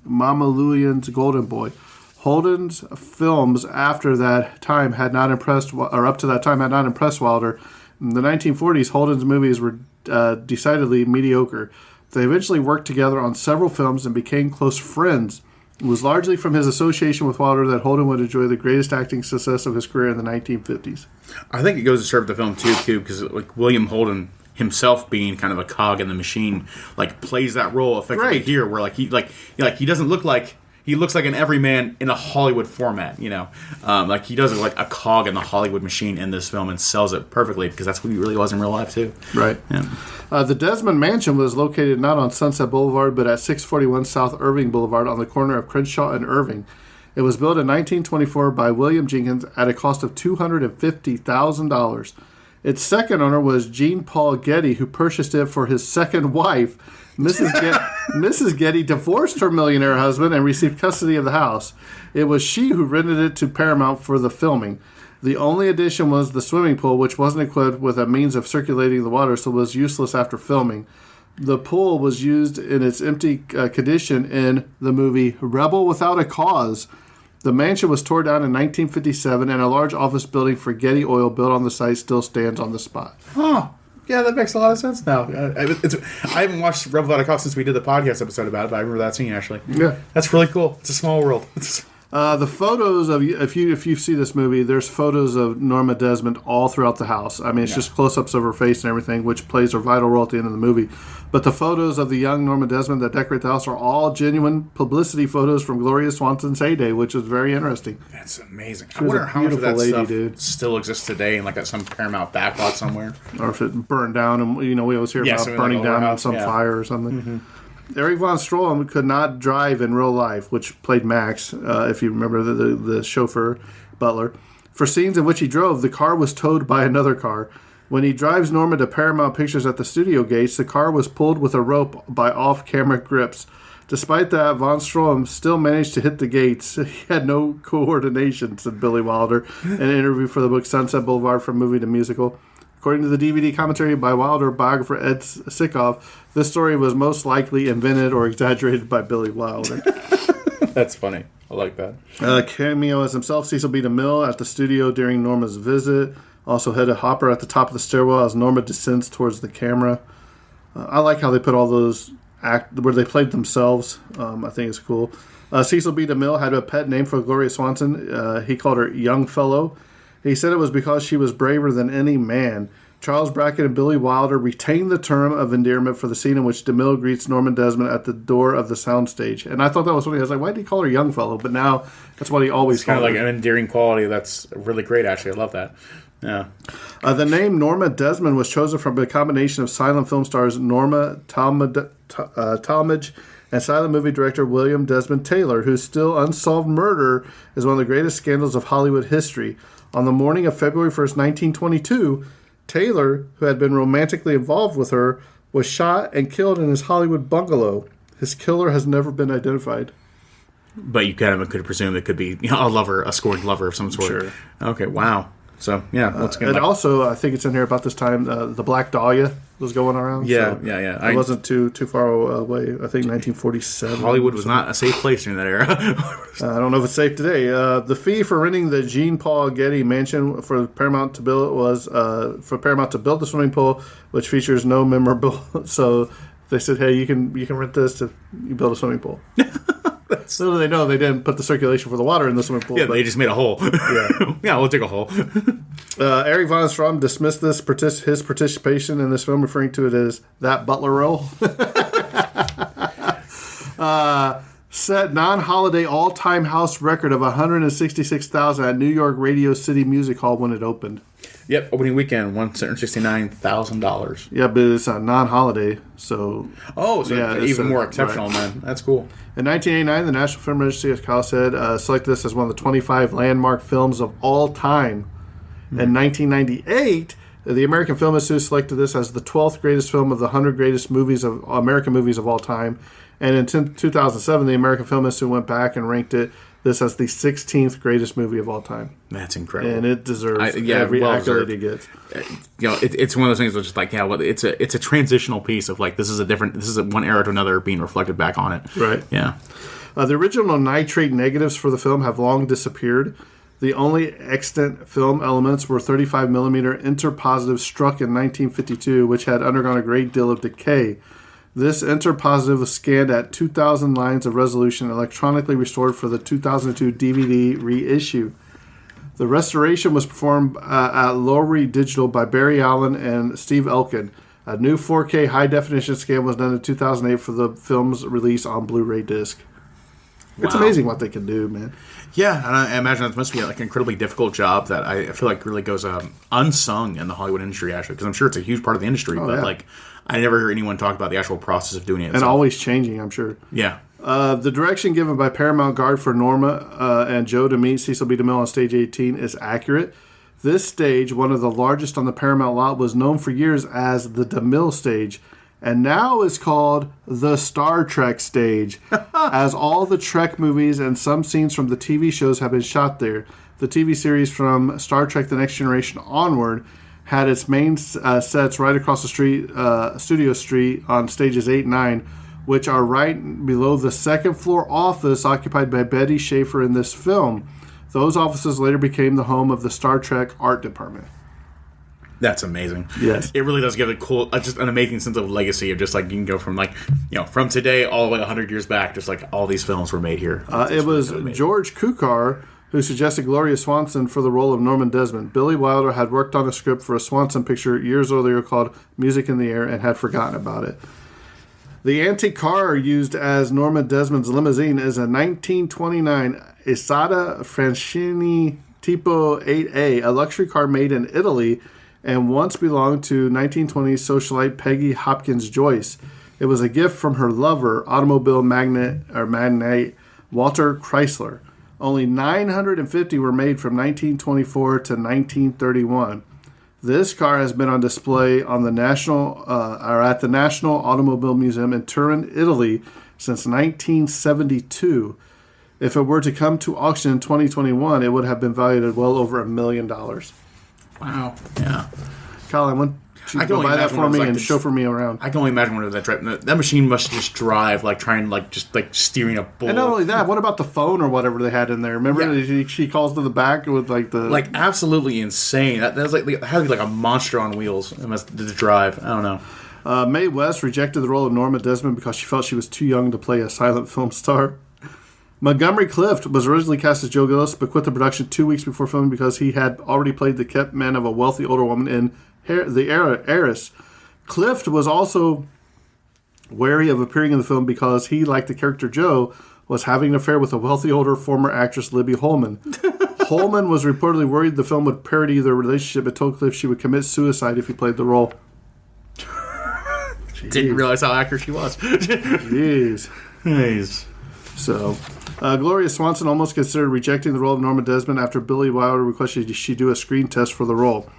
Speaker 7: Mamaluian's Golden Boy. Holden's films after that time had not impressed, or up to that time had not impressed Wilder. In the 1940s, Holden's movies were decidedly mediocre. They eventually worked together on several films and became close friends. It was largely from his association with Wilder that Holden would enjoy the greatest acting success of his career in the 1950s.
Speaker 1: I think it goes to serve the film too, because like William Holden himself being kind of a cog in the machine, like plays that role effectively here, where he doesn't look like. He looks like an everyman in a Hollywood format, you know. Like he does look like a cog in the Hollywood machine in this film and sells it perfectly because that's what he really was in real life too.
Speaker 7: Right.
Speaker 1: Yeah.
Speaker 7: The Desmond Mansion was located not on Sunset Boulevard but at 641 South Irving Boulevard on the corner of Crenshaw and Irving. It was built in 1924 by William Jenkins at a cost of $250,000. Its second owner was Jean Paul Getty, who purchased it for his second wife. Mrs. Getty divorced her millionaire husband and received custody of the house. It was she who rented it to Paramount for the filming. The only addition was the swimming pool, which wasn't equipped with a means of circulating the water, so was useless after filming. The pool was used in its empty condition in the movie Rebel Without a Cause. The mansion was torn down in 1957, and a large office building for Getty Oil built on the site still stands on the spot.
Speaker 1: Huh. Yeah, that makes a lot of sense now. I haven't watched Rebel Without a Cause since we did the podcast episode about it, but I remember that scene, actually.
Speaker 7: Yeah.
Speaker 1: That's really cool. It's a small world.
Speaker 7: The photos of, if you see this movie, there's photos of Norma Desmond all throughout the house. I mean, it's just close-ups of her face and everything, which plays a vital role at the end of the movie. But the photos of the young Norma Desmond that decorate the house are all genuine publicity photos from Gloria Swanson's heyday, which is very interesting.
Speaker 1: That's amazing. I wonder how much of that stuff still exists today in like some Paramount backlot somewhere.
Speaker 7: Or if it burned down, and we always hear about burning down in some fire or something. Mm-hmm. Eric von Stroheim could not drive in real life, which played Max, if you remember the chauffeur, butler. For scenes in which he drove, the car was towed by another car. When he drives Norma to Paramount Pictures at the studio gates, the car was pulled with a rope by off-camera grips. Despite that, von Stroheim still managed to hit the gates. He had no coordination, said Billy Wilder in an interview for the book Sunset Boulevard from Movie to Musical. According to the DVD commentary by Wilder biographer Ed Sikoff, this story was most likely invented or exaggerated by Billy Wilder.
Speaker 1: That's funny. I like that.
Speaker 7: Cameo as himself, Cecil B. DeMille at the studio during Norma's visit. Also Hedda Hopper at the top of the stairwell as Norma descends towards the camera. I like how they put all those where they played themselves. I think it's cool. Cecil B. DeMille had a pet name for Gloria Swanson. He called her Young Fellow. He said it was because she was braver than any man. Charles Brackett and Billy Wilder retained the term of endearment for the scene in which DeMille greets Norman Desmond at the door of the soundstage. And I thought that was funny. I was like, why did he call her young fellow? But now that's what he always called her.
Speaker 1: It's kind of like an endearing quality. That's really great, actually. I love that. Yeah.
Speaker 7: The name Norma Desmond was chosen from a combination of silent film stars Norma Talmadge and silent movie director William Desmond Taylor, whose still unsolved murder is one of the greatest scandals of Hollywood history. On the morning of February 1st, 1922, Taylor, who had been romantically involved with her, was shot and killed in his Hollywood bungalow. His killer has never been identified.
Speaker 1: But you kind of could presume it could be a lover, a scorned lover of some sort.
Speaker 7: Sure.
Speaker 1: Okay, wow. So, yeah. Once again,
Speaker 7: and also, I think it's in here about this time, the Black Dahlia was going around.
Speaker 1: Yeah,
Speaker 7: so
Speaker 1: yeah.
Speaker 7: It wasn't too far away. I think 1947.
Speaker 1: Hollywood was not a safe place during that era.
Speaker 7: I don't know if it's safe today. The fee for renting the Jean Paul Getty mansion for Paramount to build was for Paramount to build the swimming pool, which features no memorable. So they said, "Hey, you can rent this if you build a swimming pool." So they know they didn't put the circulation for the water in the swimming pool.
Speaker 1: Yeah, they just made a hole.
Speaker 7: Yeah,
Speaker 1: yeah, we'll dig a hole.
Speaker 7: Erich von Stromm dismissed his participation in this film, referring to it as that butler role. Set non-holiday all-time house record of 166,000 at New York Radio City Music Hall when it opened.
Speaker 1: Yep, opening weekend, $169,000.
Speaker 7: Yeah, but it's a non-holiday, so...
Speaker 1: Oh, so
Speaker 7: yeah,
Speaker 1: even more exceptional,
Speaker 7: right.
Speaker 1: man. That's cool.
Speaker 7: In 1989, the National Film Registry, as Kyle said, selected this as one of the 25 landmark films of all time. In 1998, the American Film Institute selected this as the 12th greatest film of the 100 greatest movies of American movies of all time. And in 2007, the American Film Institute went back and ranked this as the 16th greatest movie of all time.
Speaker 1: That's incredible.
Speaker 7: And it deserves every accolade it gets.
Speaker 1: It's one of those things that's just like, yeah, well, it's a transitional piece of like, this is one era to another being reflected back on it.
Speaker 7: Right.
Speaker 1: Yeah.
Speaker 7: The original nitrate negatives for the film have long disappeared. The only extant film elements were 35mm interpositive struck in 1952, which had undergone a great deal of decay. This interpositive was scanned at 2,000 lines of resolution, electronically restored for the 2002 DVD reissue. The restoration was performed at Lowry Digital by Barry Allen and Steve Elkin. A new 4K high-definition scan was done in 2008 for the film's release on Blu-ray disc. Wow. It's amazing what they can do, man.
Speaker 1: Yeah, and I imagine it must be like an incredibly difficult job that I feel like really goes unsung in the Hollywood industry, actually, because I'm sure it's a huge part of the industry, like I never hear anyone talk about the actual process of doing it.
Speaker 7: And always changing, I'm sure.
Speaker 1: Yeah.
Speaker 7: The direction given by Paramount guard for Norma and Joe to meet Cecil B. DeMille on stage 18 is accurate. This stage, one of the largest on the Paramount lot, was known for years as the DeMille stage, and now is called the Star Trek stage, as all the Trek movies and some scenes from the TV shows have been shot there. The TV series from Star Trek The Next Generation onward had its main sets right across the street, Studio Street, on stages 8 and 9, which are right below the second floor office occupied by Betty Schaefer in this film. Those offices later became the home of the Star Trek art department.
Speaker 1: That's amazing.
Speaker 7: Yes.
Speaker 1: It really does give a cool, just an amazing sense of legacy of just like, you can go from like, from today all the way 100 years back, just like all these films were made here.
Speaker 7: It was George Cukor who suggested Gloria Swanson for the role of Norman Desmond. Billy Wilder had worked on a script for a Swanson picture years earlier called Music in the Air and had forgotten about it. The antique car used as Norman Desmond's limousine is a 1929 Isata Francini Tipo 8A, a luxury car made in Italy and once belonged to 1920s socialite Peggy Hopkins Joyce. It was a gift from her lover, automobile magnate Walter Chrysler. Only 950 were made from 1924 to 1931. This car has been on display on the at the National Automobile Museum in Turin, Italy, since 1972. If it were to come to auction in 2021, it would have been valued at well over $1 million.
Speaker 1: Wow. Yeah.
Speaker 7: Colin, I can buy that for me and chauffeur me around.
Speaker 1: I can only imagine what that machine must just drive, like trying, like just like steering a bull.
Speaker 7: And not only that, what about the phone or whatever they had in there? Remember, she calls to the back with like the
Speaker 1: absolutely insane. That was like it had to be like a monster on wheels. It must to drive. I don't know.
Speaker 7: Mae West rejected the role of Norma Desmond because she felt she was too young to play a silent film star. Montgomery Clift was originally cast as Joe Gillis, but quit the production 2 weeks before filming because he had already played the kept man of a wealthy older woman in The Heiress. Clift was also wary of appearing in the film because he, like the character Joe, was having an affair with a wealthy older former actress Libby Holman. Holman was reportedly worried the film would parody their relationship and told Clift she would commit suicide if he played the role.
Speaker 1: Didn't realize how accurate she was.
Speaker 7: Jeez. So, Gloria Swanson almost considered rejecting the role of Norma Desmond after Billy Wilder requested she do a screen test for the role.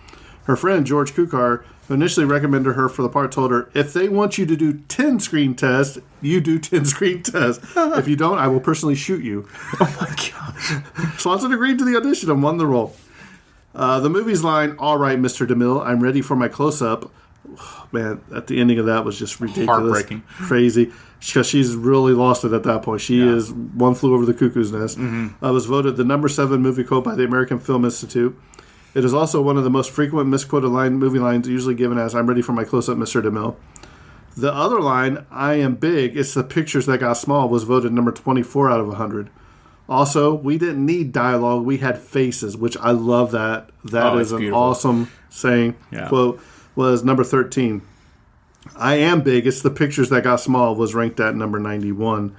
Speaker 7: Her friend, George Kukar, who initially recommended her for the part, told her, if they want you to do 10 screen tests, you do 10 screen tests. If you don't, I will personally shoot you.
Speaker 1: Oh my gosh.
Speaker 7: Swanson agreed to the audition and won the role. The movie's line, all right, Mr. DeMille, I'm ready for my close-up. Man, at the ending of that was just ridiculous.
Speaker 1: Heartbreaking.
Speaker 7: Crazy. Because she's really lost it at that point. She is One Flew Over the Cuckoo's Nest. Was voted the number 7 movie quote by the American Film Institute. It is also one of the most frequent misquoted movie lines, usually given as, I'm ready for my close-up, Mr. DeMille. The other line, I am big, it's the pictures that got small, was voted number 24 out of 100. Also, we didn't need dialogue, we had faces, which I love that. That is an beautiful, awesome saying.
Speaker 1: Yeah.
Speaker 7: Quote was number 13. I am big, it's the pictures that got small, was ranked at number 91.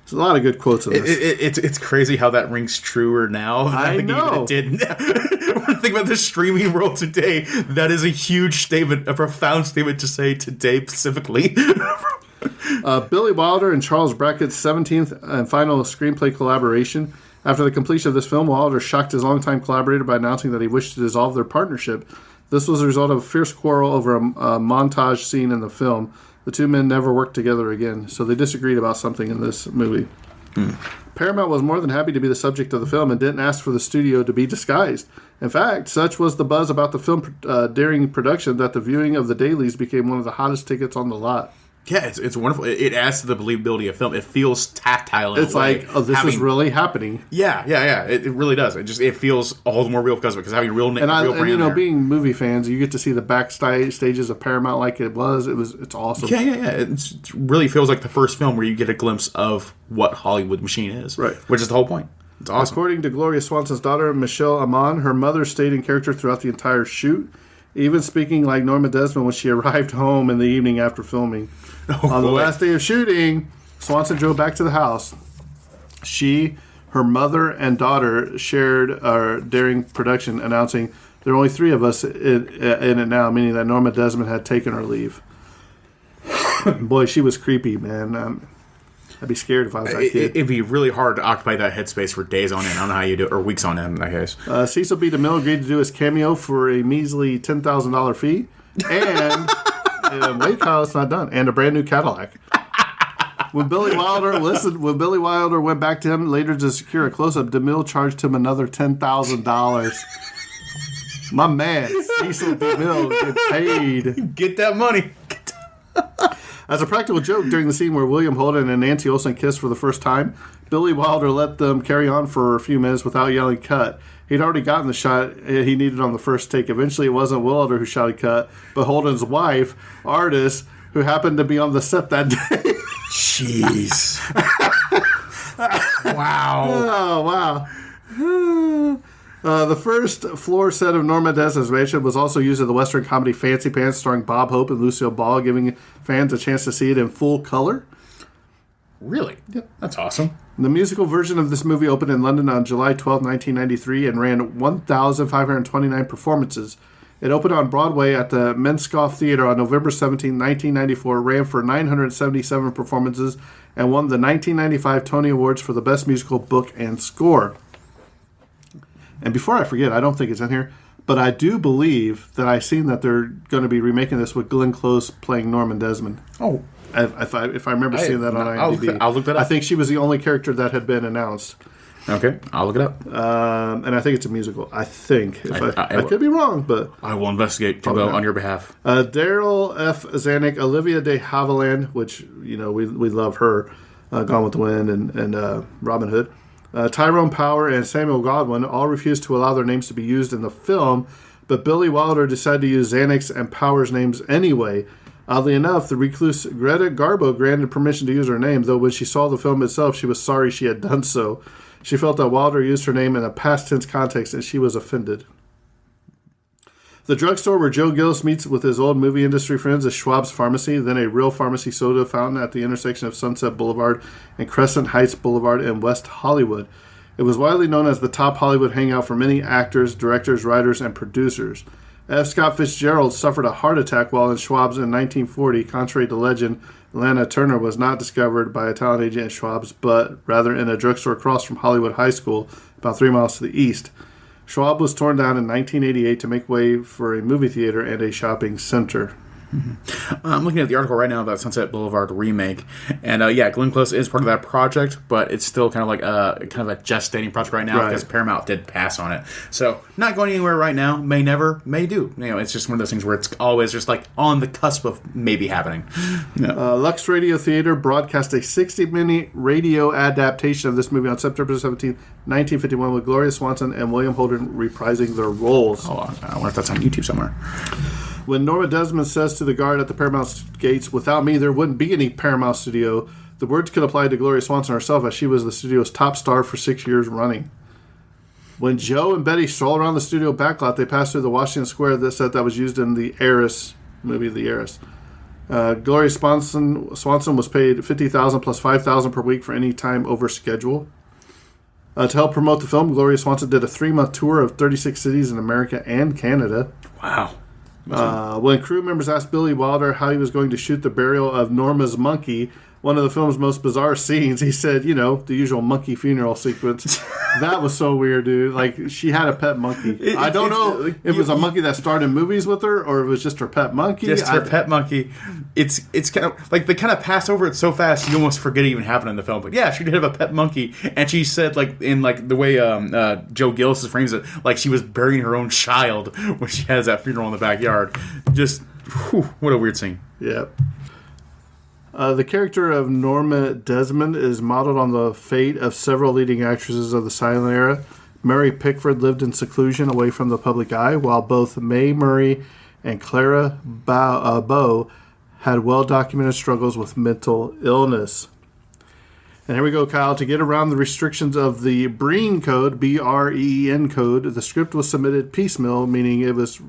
Speaker 7: There's a lot of good quotes in this.
Speaker 1: It's crazy how that rings truer now.
Speaker 7: I know.
Speaker 1: It did. When I think about the streaming world today, that is a huge statement, a profound statement to say today specifically.
Speaker 7: Billy Wilder and Charles Brackett's 17th and final screenplay collaboration. After the completion of this film, Wilder shocked his longtime collaborator by announcing that he wished to dissolve their partnership. This was a result of a fierce quarrel over a montage scene in the film. The two men never worked together again, so they disagreed about something in this movie. Paramount was more than happy to be the subject of the film and didn't ask for the studio to be disguised. In fact, such was the buzz about the film during production that the viewing of the dailies became one of the hottest tickets on the lot.
Speaker 1: Yeah, it's wonderful. It adds to the believability of film. It feels tactile.
Speaker 7: It's like, oh, this is really happening.
Speaker 1: Yeah. It really does. It feels all the more real because having real brand
Speaker 7: and you know,
Speaker 1: there.
Speaker 7: being movie fans, you get to see the backstage stages of Paramount like it was. It's awesome.
Speaker 1: Yeah. It really feels like the first film where you get a glimpse of what Hollywood machine is.
Speaker 7: Right.
Speaker 1: Which is the whole point. It's awesome.
Speaker 7: According to Gloria Swanson's daughter, Michelle Amon, her mother stayed in character throughout the entire shoot, even speaking like Norma Desmond when she arrived home in the evening after filming. On the last day of shooting, Swanson drove back to the house. She, her mother, and daughter shared during production, announcing, there are only 3 of us in it now, meaning that Norma Desmond had taken her leave. Boy, she was creepy, man. I'd be scared if I was that kid.
Speaker 1: It'd be really hard to occupy that headspace for days on end. I don't know how you do it, or weeks on end, I guess.
Speaker 7: Cecil B. DeMille agreed to do his cameo for a measly $10,000 fee, and wait, Kyle, it's not done, and a brand new Cadillac. When Billy Wilder went back to him later to secure a close-up, DeMille charged him another $10,000. My man, Cecil DeMille, get paid.
Speaker 1: Get that money.
Speaker 7: As a practical joke, during the scene where William Holden and Nancy Olsen kissed for the first time, Billy Wilder let them carry on for a few minutes without yelling cut. He'd already gotten the shot he needed on the first take. Eventually, it wasn't Wilder who shouted cut, but Holden's wife, Artis, who happened to be on the set that day.
Speaker 1: Jeez. Wow.
Speaker 7: Oh, wow. The first floor set of Norma Desmond's mansion was also used in the Western comedy Fancy Pants, starring Bob Hope and Lucille Ball, giving fans a chance to see it in full color.
Speaker 1: Really?
Speaker 7: Yep.
Speaker 1: That's awesome.
Speaker 7: The musical version of this movie opened in London on July 12, 1993, and ran 1,529 performances. It opened on Broadway at the Menscoff Theater on November 17, 1994, ran for 977 performances, and won the 1995 Tony Awards for the Best Musical Book and Score. And before I forget, I don't think it's in here, but I do believe that I've seen that they're going to be remaking this with Glenn Close playing Norman Desmond.
Speaker 1: Oh.
Speaker 7: If I remember seeing that on IMDb.
Speaker 1: I'll look that up.
Speaker 7: I think she was the only character that had been announced.
Speaker 1: Okay, I'll look it up.
Speaker 7: And I think it's a musical. I think. I could be wrong, but...
Speaker 1: I will investigate, Jimbo, on your behalf.
Speaker 7: Daryl F. Zanuck, Olivia de Havilland, which, you know, we love her, Gone with the Wind and Robin Hood. Tyrone Power and Samuel Godwin all refused to allow their names to be used in the film, but Billy Wilder decided to use Zanuck's and Power's names anyway. Oddly enough, the recluse Greta Garbo granted permission to use her name, though when she saw the film itself, she was sorry she had done so. She felt that Wilder used her name in a past tense context, and she was offended. The drugstore where Joe Gillis meets with his old movie industry friends is Schwab's Pharmacy, then a Real Pharmacy soda fountain at the intersection of Sunset Boulevard and Crescent Heights Boulevard in West Hollywood. It was widely known as the top Hollywood hangout for many actors, directors, writers, and producers. F. Scott Fitzgerald suffered a heart attack while in Schwab's in 1940. Contrary to legend, Lana Turner was not discovered by a talent agent at Schwab's, but rather in a drugstore across from Hollywood High School, about 3 miles to the east. Schwab was torn down in 1988 to make way for a movie theater and a shopping center.
Speaker 1: I'm looking at the article right now about Sunset Boulevard remake, and Glenn Close is part of that project, but it's still kind of like a gestating project right now because Paramount did pass on it. So not going anywhere right now. May never, may do. It's just one of those things where it's always just like on the cusp of maybe happening.
Speaker 7: Lux Radio Theater broadcast a 60-minute radio adaptation of this movie on September 17th, 1951, with Gloria Swanson and William Holden reprising their roles.
Speaker 1: Oh, I wonder if that's on YouTube somewhere.
Speaker 7: When Norma Desmond says to the guard at the Paramount gates, "Without me, there wouldn't be any Paramount studio," the words could apply to Gloria Swanson herself, as she was the studio's top star for 6 years running. When Joe and Betty stroll around the studio backlot, they pass through the Washington Square set that was used in the Heiress movie, The Heiress. Gloria Swanson was paid $50,000 plus $5,000 per week for any time over schedule. To help promote the film, Gloria Swanson did a 3-month tour of 36 cities in America and Canada.
Speaker 1: Wow.
Speaker 7: When crew members asked Billy Wilder how he was going to shoot the burial of Norma's monkey, one of the film's most bizarre scenes, he said, the usual monkey funeral sequence. That was so weird, dude. Like, she had a pet monkey. I don't know if it was a monkey that starred in movies with her, or if it was just her pet monkey.
Speaker 1: Just her pet monkey. It's kind of like they kind of pass over it so fast you almost forget it even happened in the film. But yeah, she did have a pet monkey, and she said in the way Joe Gillis frames it, like she was burying her own child when she has that funeral in the backyard. Just what a weird scene.
Speaker 7: Yep. The character of Norma Desmond is modeled on the fate of several leading actresses of the silent era. Mary Pickford lived in seclusion away from the public eye, while both Mae Murray and Clara Bow had well-documented struggles with mental illness. And here we go, Kyle. To get around the restrictions of the Breen Code, B-R-E-E-N code, the script was submitted piecemeal, meaning it was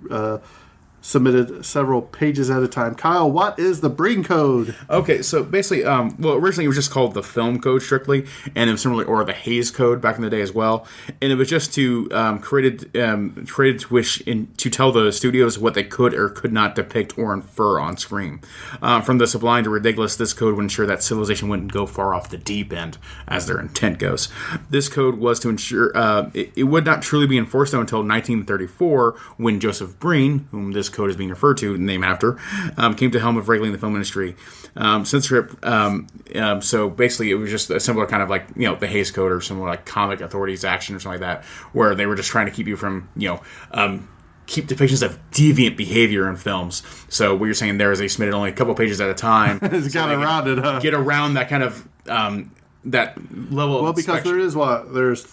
Speaker 7: submitted several pages at a time. Kyle, what is the Breen Code?
Speaker 1: Okay, so basically, originally it was just called the Film Code strictly, and it was similarly, or the Hays Code back in the day as well. And it was just to created to tell the studios what they could or could not depict or infer on screen. From the sublime to ridiculous, this code would ensure that civilization wouldn't go far off the deep end, as their intent goes. This code was to ensure it would not truly be enforced until 1934, when Joseph Breen, whom this code is being referred to, named after, came to helm of regulating the film industry. Censorship. So basically, it was just a similar kind of like the Hays Code or similar like Comic Authorities Action or something like that, where they were just trying to keep you from keep depictions of deviant behavior in films. So what you're saying there is they submitted only a couple pages at a time.
Speaker 7: It's
Speaker 1: so
Speaker 7: got around it, huh?
Speaker 1: Get around that kind of that level.
Speaker 7: Well,
Speaker 1: of
Speaker 7: because
Speaker 1: inspection.
Speaker 7: there's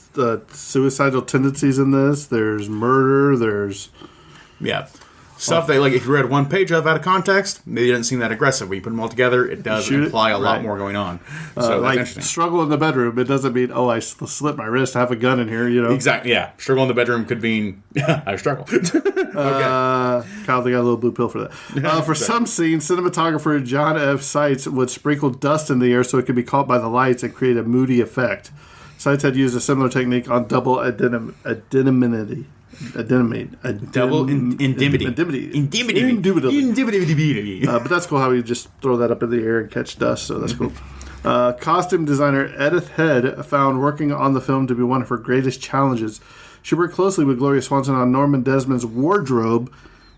Speaker 7: suicidal tendencies in this. There's murder. There's
Speaker 1: stuff that, like, if you read one page out of context, maybe it doesn't seem that aggressive. When you put them all together, it does imply a lot more going on. So that's interesting.
Speaker 7: Struggle in the bedroom, it doesn't mean, I slit my wrist, I have a gun in here,
Speaker 1: Exactly, yeah. Struggle in the bedroom could mean, I struggle. Okay.
Speaker 7: Kyle, they got a little blue pill for that. For some scenes, cinematographer John F. Seitz would sprinkle dust in the air so it could be caught by the lights and create a moody effect. Seitz had used a similar technique on double indemnity.
Speaker 1: Double indemnity.
Speaker 7: But that's cool how you just throw that up in the air and catch dust, so that's cool. Costume designer Edith Head found working on the film to be one of her greatest challenges. She worked closely with Gloria Swanson on Norma Desmond's wardrobe,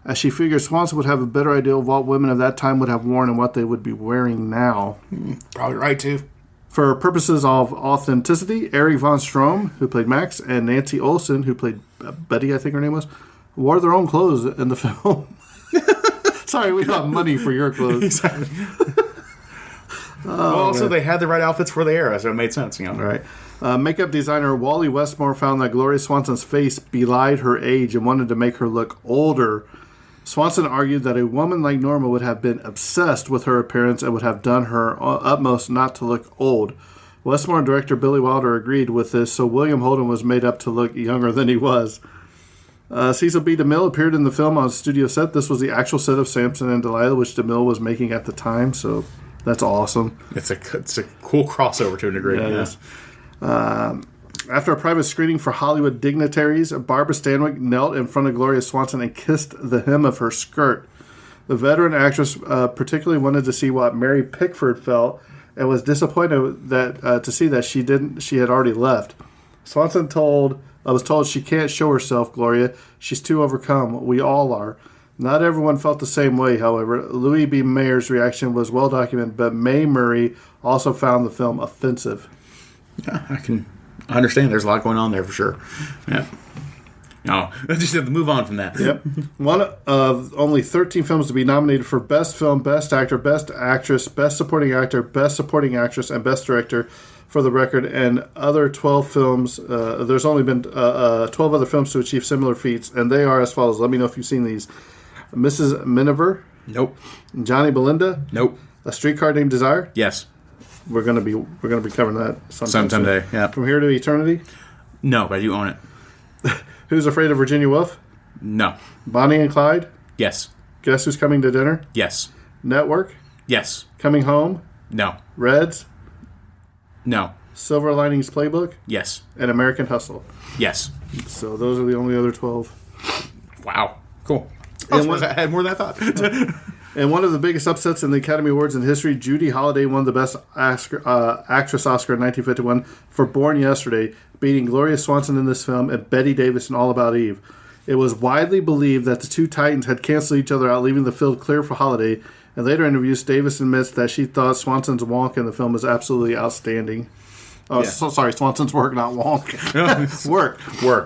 Speaker 7: as she figured Swanson would have a better idea of what women of that time would have worn and what they would be wearing now.
Speaker 1: Probably right, too.
Speaker 7: For purposes of authenticity, Eric von Strom, who played Max, and Nancy Olsen, who played Betty, I think her name was, wore their own clothes in the film. Sorry, we got money for your clothes.
Speaker 1: Exactly. Also, they had the right outfits for the era, so it made sense,
Speaker 7: All right. Makeup designer Wally Westmore found that Gloria Swanson's face belied her age and wanted to make her look older. Swanson argued that a woman like Norma would have been obsessed with her appearance and would have done her utmost not to look old. Westmore and director Billy Wilder agreed with this, so William Holden was made up to look younger than he was. Cecil B. DeMille appeared in the film on a studio set. This was the actual set of Samson and Delilah, which DeMille was making at the time, so that's awesome.
Speaker 1: It's a cool crossover to a degree.
Speaker 7: Yeah, it is. After a private screening for Hollywood dignitaries, Barbara Stanwyck knelt in front of Gloria Swanson and kissed the hem of her skirt. The veteran actress particularly wanted to see what Mary Pickford felt and was disappointed that to see that she had already left. Swanson was told she can't show herself, Gloria. She's too overcome. We all are. Not everyone felt the same way, however. Louis B. Mayer's reaction was well documented, but Mae Murray also found the film offensive.
Speaker 1: Yeah, I can understand. There's a lot going on there for sure. Yeah. No, let's just have to move on from that.
Speaker 7: Yep. One of only 13 films to be nominated for Best Film, Best Actor, Best Actress, Best Supporting Actor, Best Supporting Actress, and Best Director, for the record, and other 12 films. There's only been 12 other films to achieve similar feats, and they are as follows. Let me know if you've seen these. Mrs. Miniver.
Speaker 1: Nope.
Speaker 7: Johnny Belinda.
Speaker 1: Nope.
Speaker 7: A Streetcar Named Desire.
Speaker 1: Yes.
Speaker 7: We're gonna be covering that
Speaker 1: someday. Yeah.
Speaker 7: From Here to Eternity.
Speaker 1: No, but you own it.
Speaker 7: Who's Afraid of Virginia Woolf?
Speaker 1: No.
Speaker 7: Bonnie and Clyde?
Speaker 1: Yes.
Speaker 7: Guess Who's Coming to Dinner?
Speaker 1: Yes.
Speaker 7: Network?
Speaker 1: Yes.
Speaker 7: Coming Home?
Speaker 1: No.
Speaker 7: Reds?
Speaker 1: No.
Speaker 7: Silver Linings Playbook?
Speaker 1: Yes.
Speaker 7: And American Hustle.
Speaker 1: Yes.
Speaker 7: So those are the only other 12.
Speaker 1: Wow. Cool.
Speaker 7: And
Speaker 1: I had more than I thought.
Speaker 7: And one of the biggest upsets in the Academy Awards in history, Judy Holliday won the Best Actress Oscar in 1951 for Born Yesterday, beating Gloria Swanson in this film and Bette Davis in All About Eve. It was widely believed that the two titans had canceled each other out, leaving the field clear for Holliday. In later interviews, Davis admits that she thought Swanson's Wonk in the film was absolutely outstanding. Oh, yeah. Sorry, Swanson's work, not Wonk. Work.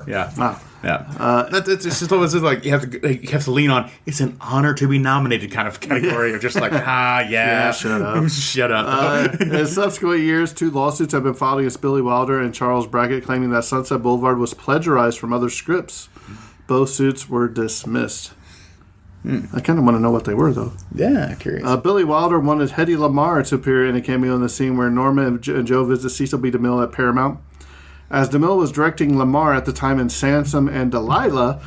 Speaker 1: Yeah.
Speaker 7: Wow.
Speaker 1: Yeah. It's just like you have to lean on. It's an honor to be nominated kind of category. Of just like yeah.
Speaker 7: Shut up.
Speaker 1: Shut up.
Speaker 7: In subsequent years, 2 lawsuits have been filed against Billy Wilder and Charles Brackett, claiming that Sunset Boulevard was plagiarized from other scripts. Both suits were dismissed. I kind of want to know what they were, though.
Speaker 1: Yeah, curious.
Speaker 7: Billy Wilder wanted Hedy Lamarr to appear in a cameo in the scene where Norma and Joe visit Cecil B. DeMille at Paramount. As DeMille was directing Lamarr at the time in Sansom and Delilah,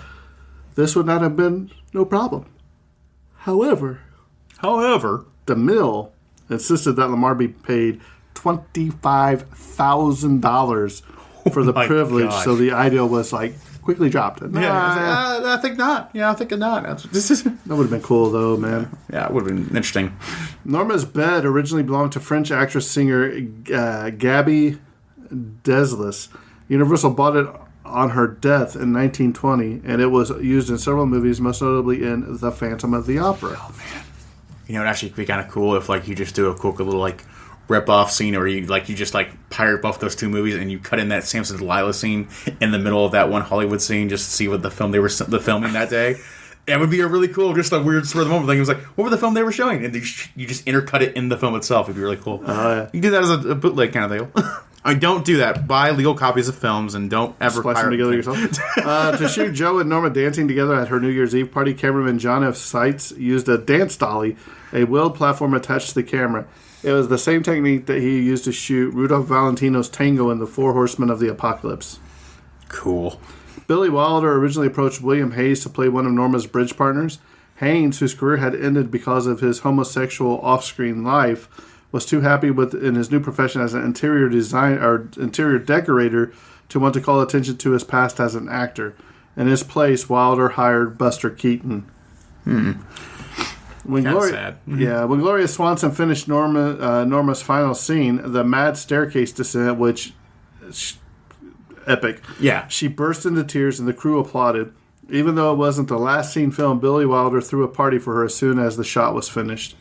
Speaker 7: this would not have been no problem. However, DeMille insisted that Lamarr be paid $25,000 for the privilege,
Speaker 1: gosh.
Speaker 7: so the idea was quickly dropped.
Speaker 1: I think not. Yeah, I think not.
Speaker 7: That would have been cool, though, man.
Speaker 1: Yeah, it would have been interesting.
Speaker 7: Norma's bed originally belonged to French actress-singer Gabby Deslis. Universal bought it on her death in 1920, and it was used in several movies, most notably in The Phantom of the Opera.
Speaker 1: Oh, man. You know, it'd actually be kind of cool if, you just do a quick little, rip-off scene, or you just pirate buff those two movies, and you cut in that Samson Delilah scene in the middle of that one Hollywood scene just to see what the film they were filming that day. It would be a really cool, just a weird spur of the moment thing. It was what were the film they were showing? And you just intercut it in the film itself. It'd be really cool.
Speaker 7: Yeah.
Speaker 1: You can do that as a bootleg kind of deal. I don't do that. Buy legal copies of films and don't ever
Speaker 7: splice them together yourself. To shoot Joe and Norma dancing together at her New Year's Eve party, cameraman John F. Seitz used a dance dolly, a wheeled platform attached to the camera. It was the same technique that he used to shoot Rudolph Valentino's Tango in The Four Horsemen of the Apocalypse.
Speaker 1: Cool.
Speaker 7: Billy Wilder originally approached William Hayes to play one of Norma's bridge partners. Haynes, whose career had ended because of his homosexual off-screen life, was too happy in his new profession as an interior decorator to want to call attention to his past as an actor. In his place, Wilder hired Buster Keaton. When Gloria Swanson finished Norma's final scene, the mad staircase descent, which epic.
Speaker 1: Yeah.
Speaker 7: She burst into tears and the crew applauded. Even though it wasn't the last scene filmed, Billy Wilder threw a party for her as soon as the shot was finished.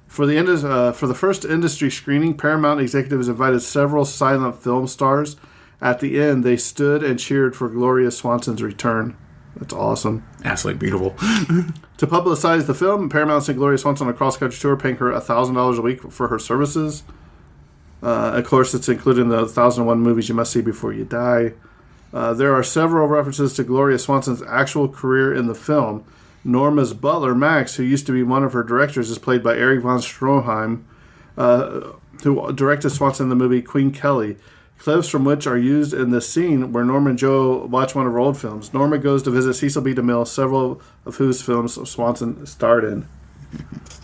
Speaker 7: For the first industry screening, Paramount executives invited several silent film stars. At the end, they stood and cheered for Gloria Swanson's return. That's awesome.
Speaker 1: Absolutely beautiful.
Speaker 7: To publicize the film, Paramount sent Gloria Swanson on a cross-country tour, paying her $1,000 a week for her services. Of course, it's included in the 1,001 movies you must see before you die. There are several references to Gloria Swanson's actual career in the film. Norma's butler, Max, who used to be one of her directors, is played by Erich von Stroheim, who directed Swanson in the movie Queen Kelly, clips from which are used in the scene where Norma and Joe watch one of her old films. Norma goes to visit Cecil B. DeMille, several of whose films Swanson starred in.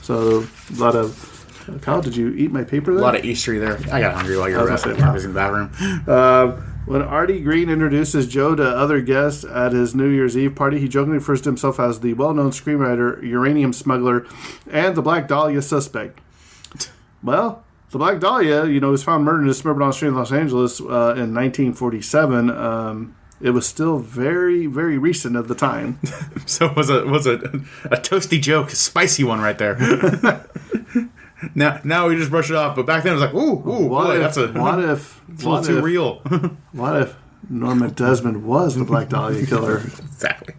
Speaker 7: So, a lot of... Kyle, did you eat my paper there?
Speaker 1: A lot of Eastery there. I got hungry while you were in the bathroom.
Speaker 7: When Artie Green introduces Joe to other guests at his New Year's Eve party, he jokingly refers to himself as the well-known screenwriter, uranium smuggler, and the Black Dahlia suspect. Well, The Black Dahlia, was found murdered in a suburban on the street in Los Angeles in 1947. It was still very, very recent at the time.
Speaker 1: So it was a toasty joke, a spicy one right there. Now we just brush it off, but back then it was like, it's a little too real.
Speaker 7: What if Norma Desmond was the Black Dahlia killer?
Speaker 1: Exactly.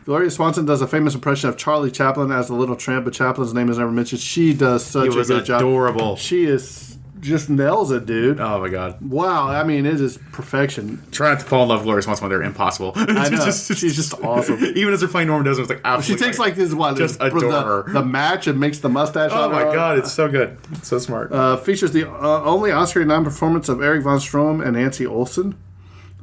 Speaker 7: Gloria Swanson does a famous impression of Charlie Chaplin as the Little Tramp, but Chaplin's name is never mentioned. She does such a good job.
Speaker 1: Adorable.
Speaker 7: She just nails it, dude.
Speaker 1: Oh my god!
Speaker 7: Wow, I mean, it is perfection.
Speaker 1: Try not to fall in love with Gloria Swanson when they're impossible.
Speaker 7: I know. She's just awesome.
Speaker 1: Even as they're playing Norma Desmond, it's like absolutely.
Speaker 7: She takes like this one,
Speaker 1: just adore her.
Speaker 7: The match and makes the mustache.
Speaker 1: Oh my god, it's so good, it's so smart.
Speaker 7: Features the only Oscar-nominated performance of Eric von Stroheim and Nancy Olsen.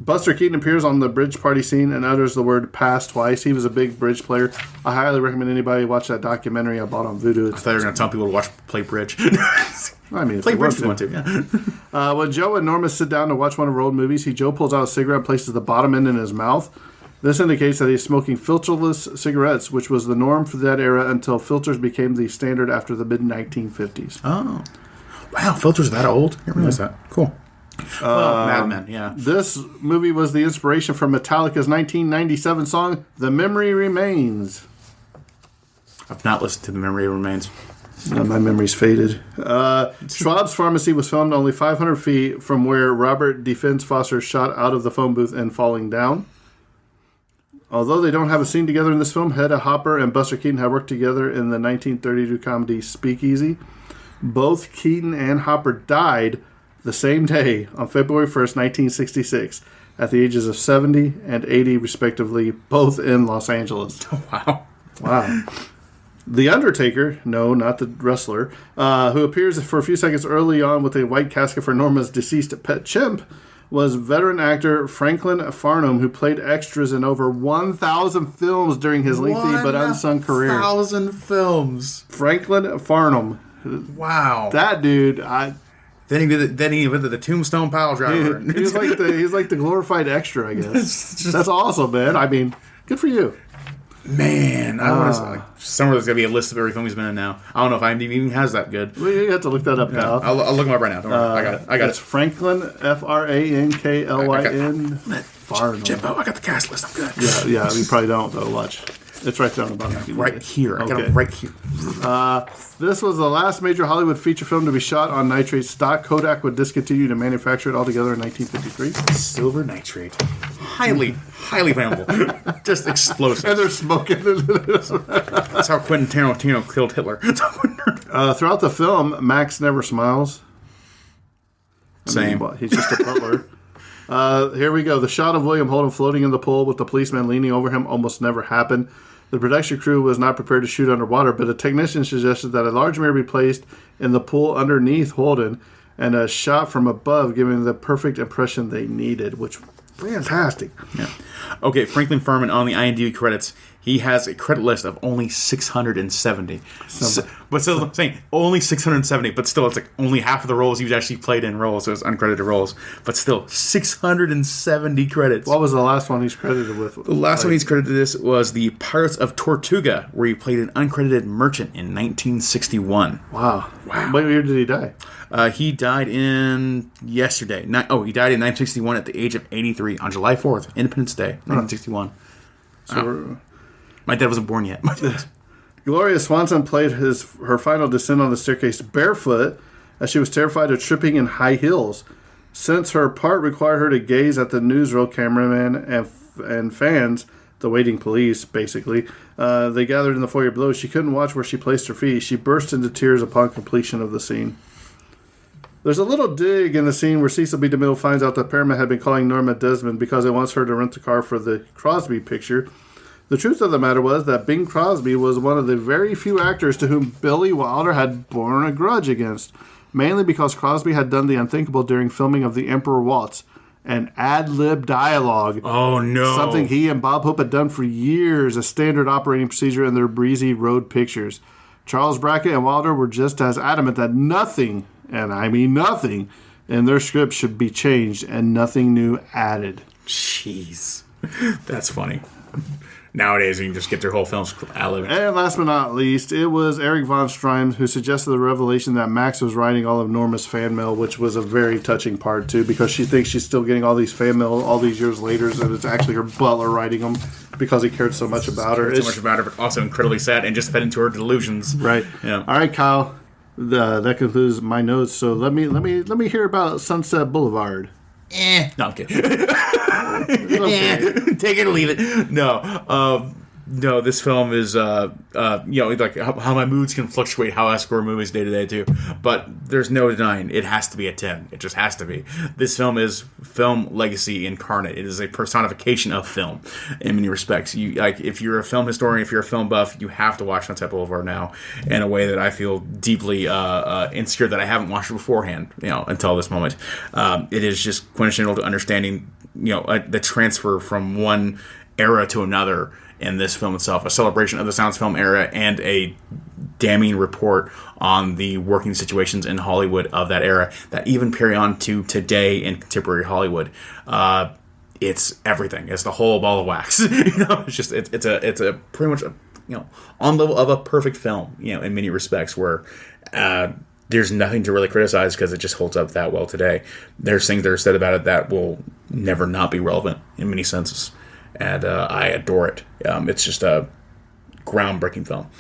Speaker 7: Buster Keaton appears on the bridge party scene and utters the word pass twice. He was a big bridge player. I highly recommend anybody watch that documentary I bought on Vudu.
Speaker 1: I thought you were going to tell people to play bridge.
Speaker 7: I mean,
Speaker 1: play bridge if you want to, yeah.
Speaker 7: When Joe and Norma sit down to watch one of her old movies, Joe pulls out a cigarette and places the bottom end in his mouth. This indicates that he's smoking filterless cigarettes, which was the norm for that era until filters became the standard after the mid-1950s.
Speaker 1: Oh. Wow, filters that old? I didn't realize that. Cool. Mad Men, yeah.
Speaker 7: This movie was the inspiration for Metallica's 1997 song, The Memory Remains.
Speaker 1: I've not listened to The Memory Remains.
Speaker 7: My memory's faded. Schwab's Pharmacy was filmed only 500 feet from where Robert Defense Foster shot out of the phone booth and falling down. Although they don't have a scene together in this film, Hedda Hopper and Buster Keaton have worked together in the 1932 comedy Speakeasy. Both Keaton and Hopper died the same day on February 1st, 1966, at the ages of 70 and 80, respectively, both in Los Angeles.
Speaker 1: Wow.
Speaker 7: The Undertaker, no, not the wrestler, who appears for a few seconds early on with a white casket for Norma's deceased pet chimp, was veteran actor Franklin Farnham, who played extras in over 1,000 films during his lengthy but unsung career.
Speaker 1: 1,000 films.
Speaker 7: Franklin Farnham.
Speaker 1: Wow.
Speaker 7: That dude,
Speaker 1: Then he went to the Tombstone Pile Driver.
Speaker 7: He's like the glorified extra, I guess. That's awesome, man. I mean, good for you.
Speaker 1: Man, I want to somewhere there's gonna be a list of every film he's been in now. I don't know if IMDb even has that good.
Speaker 7: Well, you have to look that up now.
Speaker 1: I'll look him up right now. Don't worry. I got
Speaker 7: it's
Speaker 1: it.
Speaker 7: Franklin Franklin Farnham.
Speaker 1: Jimbo, I got the cast list. I'm good.
Speaker 7: Yeah. You probably don't though. Watch. It's right there on the bottom.
Speaker 1: Right here. I got it right here.
Speaker 7: This was the last major Hollywood feature film to be shot on nitrate stock. Kodak would discontinue to manufacture it altogether in 1953.
Speaker 1: Silver nitrate. Highly flammable. Just explosive.
Speaker 7: And they're smoking.
Speaker 1: That's how Quentin Tarantino killed Hitler.
Speaker 7: Throughout the film, Max never smiles.
Speaker 1: Same.
Speaker 7: He's just a butler. Here we go. The shot of William Holden floating in the pool with the policeman leaning over him almost never happened. The production crew was not prepared to shoot underwater, but a technician suggested that a large mirror be placed in the pool underneath Holden and a shot from above, giving the perfect impression they needed, which fantastic.
Speaker 1: Yeah. Okay, Franklin Farman on the IMDb credits. He has a credit list of only 670. But still, I'm saying only 670, but still, it's like only half of the roles he's actually played in roles, so it's uncredited roles. But still, 670 credits.
Speaker 7: What was the last one he's credited with?
Speaker 1: The last one he's credited this was the Pirates of Tortuga, where he played an uncredited merchant in 1961.
Speaker 7: Wow. What year did he die?
Speaker 1: He died in yesterday. He died in 1961 at the age of 83 on July 4th, Independence Day, 1961. So my dad wasn't born yet.
Speaker 7: Gloria Swanson played her final descent on the staircase barefoot as she was terrified of tripping in high heels. Since her part required her to gaze at the newsreel cameraman and fans, the waiting police, basically, they gathered in the foyer below, she couldn't watch where she placed her feet. She burst into tears upon completion of the scene. There's a little dig in the scene where Cecil B. DeMille finds out that Paramount had been calling Norma Desmond because it wants her to rent the car for the Crosby picture. The truth of the matter was that Bing Crosby was one of the very few actors to whom Billy Wilder had borne a grudge against, mainly because Crosby had done the unthinkable during filming of The Emperor Waltz, an ad-lib dialogue.
Speaker 1: Oh, no.
Speaker 7: Something he and Bob Hope had done for years, a standard operating procedure in their breezy road pictures. Charles Brackett and Wilder were just as adamant that nothing, and I mean nothing, in their script should be changed and nothing new added.
Speaker 1: Jeez. That's funny. Nowadays, you can just get their whole films out of it.
Speaker 7: And last but not least, it was Eric von Stroheim who suggested the revelation that Max was writing all of Norma's fan mail, which was a very touching part, too, because she thinks she's still getting all these fan mail all these years later, and it's actually her butler writing them because he cared so much about her.
Speaker 1: So much about her, but also incredibly sad and just fed into her delusions.
Speaker 7: Right.
Speaker 1: Yeah.
Speaker 7: All right, Kyle. That concludes my notes. So let me hear about Sunset Boulevard.
Speaker 1: No, I'm kidding. Take it or leave it. No, this film is, like how my moods can fluctuate, how I score movies day to day too. But there's no denying it has to be a 10. It just has to be. This film is film legacy incarnate. It is a personification of film in many respects. If you're a film historian, if you're a film buff, you have to watch Sunset Boulevard now in a way that I feel deeply insecure that I haven't watched it beforehand. Until this moment, it is just quintessential to understanding. The transfer from one era to another. In this film itself, a celebration of the sounds film era and a damning report on the working situations in Hollywood of that era that even carry on to today in contemporary Hollywood. It's everything. It's the whole ball of wax. It's a pretty much on the level of a perfect film. In many respects, where there's nothing to really criticize because it just holds up that well today. There's things that are said about it that will never not be relevant in many senses. And I adore it. It's just a groundbreaking film.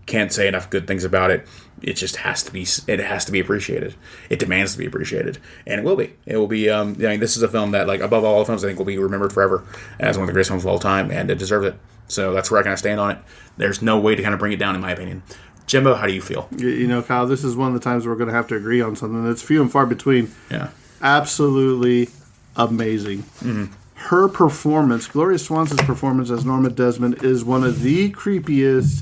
Speaker 1: Can't say enough good things about it. It just has to be. It has to be appreciated. It demands to be appreciated, and it will be. It will be. This is a film that, like above all films, I think will be remembered forever as one of the greatest films of all time, and it deserves it. So that's where I kind of stand on it. There's no way to kind of bring it down, in my opinion. Jimbo, how do you feel?
Speaker 7: Kyle, this is one of the times we're going to have to agree on something. It's few and far between.
Speaker 1: Yeah.
Speaker 7: Absolutely amazing. Mm-hmm. Her performance, Gloria Swanson's performance as Norma Desmond, is one of the creepiest.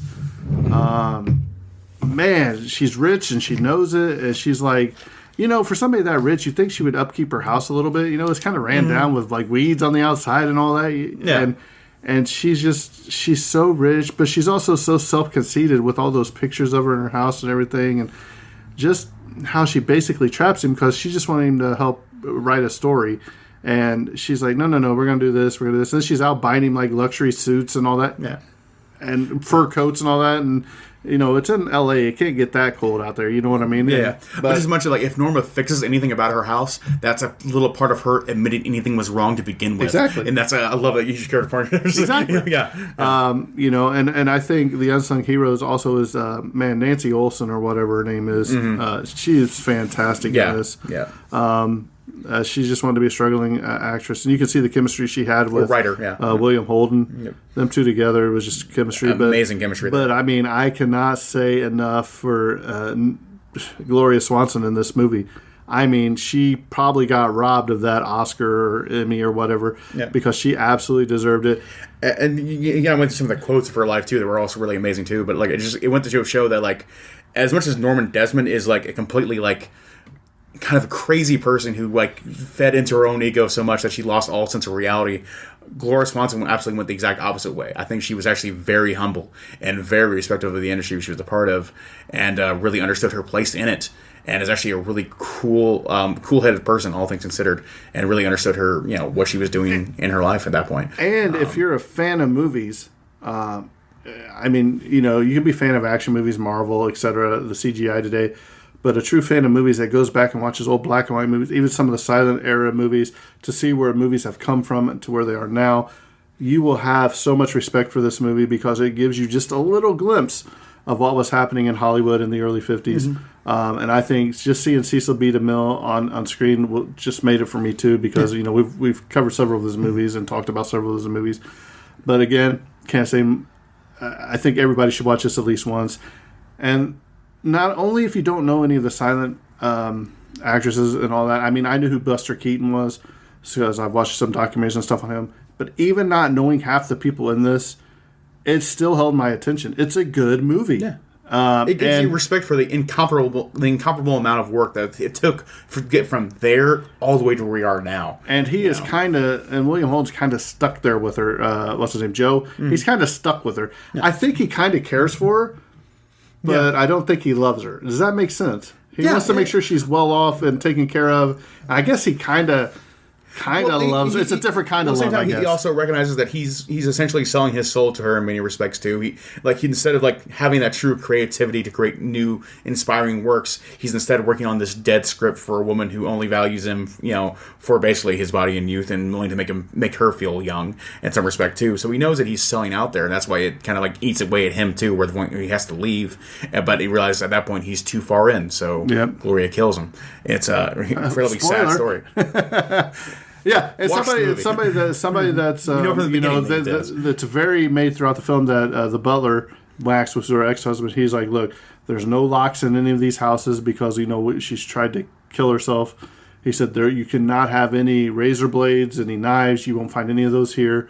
Speaker 7: Man, she's rich and she knows it. And she's like, for somebody that rich, you'd think she would upkeep her house a little bit. It's kind of ran down with like weeds on the outside and all that.
Speaker 1: Yeah.
Speaker 7: And she's so rich, but she's also so self-conceited with all those pictures of her in her house and everything. And just how she basically traps him because she just wanted him to help write a story. And she's like, no, we're going to do this, we're going to do this. And then she's out buying him, like, luxury suits and all that.
Speaker 1: Yeah.
Speaker 7: And fur coats and all that. And, it's in L.A. It can't get that cold out there. You know what I mean?
Speaker 1: Yeah. But as much as, like, if Norma fixes anything about her house, that's a little part of her admitting anything was wrong to begin with.
Speaker 7: Exactly.
Speaker 1: And I love that you should care to part.
Speaker 7: Exactly.
Speaker 1: Yeah.
Speaker 7: And I think the unsung heroes also is, Nancy Olsen or whatever her name is. Mm-hmm. She is fantastic in this.
Speaker 1: Yeah.
Speaker 7: She just wanted to be a struggling actress, and you could see the chemistry she had with
Speaker 1: writer,
Speaker 7: William Holden. Yep. Them two together was just chemistry.
Speaker 1: Amazing chemistry.
Speaker 7: But I mean, I cannot say enough for Gloria Swanson in this movie. I mean, she probably got robbed of that Oscar or Emmy or whatever because she absolutely deserved it.
Speaker 1: And I went through some of the quotes of her life too that were also really amazing too. But like, it went to show that like, as much as Norma Desmond is like a completely like kind of a crazy person who like fed into her own ego so much that she lost all sense of reality, Gloria Swanson absolutely went the exact opposite way. I think she was actually very humble and very respectful of the industry she was a part of, and really understood her place in it, and is actually a really cool-headed person, all things considered, and really understood her, what she was doing in her life at that point.
Speaker 7: And if you're a fan of movies, I mean, you can be a fan of action movies, Marvel, etc., the CGI today. But a true fan of movies that goes back and watches old black and white movies, even some of the silent era movies, to see where movies have come from and to where they are now, you will have so much respect for this movie because it gives you just a little glimpse of what was happening in Hollywood in the early 50s. Mm-hmm. And I think just seeing Cecil B. DeMille on screen just made it for me too because, we've covered several of his movies and talked about several of his movies. But again, can't say, I think everybody should watch this at least once. And not only if you don't know any of the silent actresses and all that. I mean, I knew who Buster Keaton was because I've watched some documentaries and stuff on him. But even not knowing half the people in this, it still held my attention. It's a good movie. Yeah.
Speaker 1: It gives you respect for the incomparable amount of work that it took to get from there all the way to where we are now.
Speaker 7: And he is and William Holden's kind of stuck there with her. What's his name? Joe. Mm-hmm. He's kind of stuck with her. Yeah. I think he kind of cares for her. But I don't think he loves her. Does that make sense? He wants to make sure she's well off and taken care of. I guess he kind of kind of loves. It's a different kind of love. I guess.
Speaker 1: He also recognizes that he's essentially selling his soul to her in many respects too. He instead of like having that true creativity to create new, inspiring works, he's instead working on this dead script for a woman who only values him, for basically his body and youth, and willing to make her feel young in some respect too. So he knows that he's selling out there, and that's why it kind of like eats away at him too, where the point he has to leave. But he realizes at that point he's too far in, so Gloria kills him. It's a incredibly sad story.
Speaker 7: Yeah, it's somebody that's that's very made throughout the film that the butler Max was her ex-husband. He's like, look, there's no locks in any of these houses because she's tried to kill herself. He said you cannot have any razor blades, any knives. You won't find any of those here.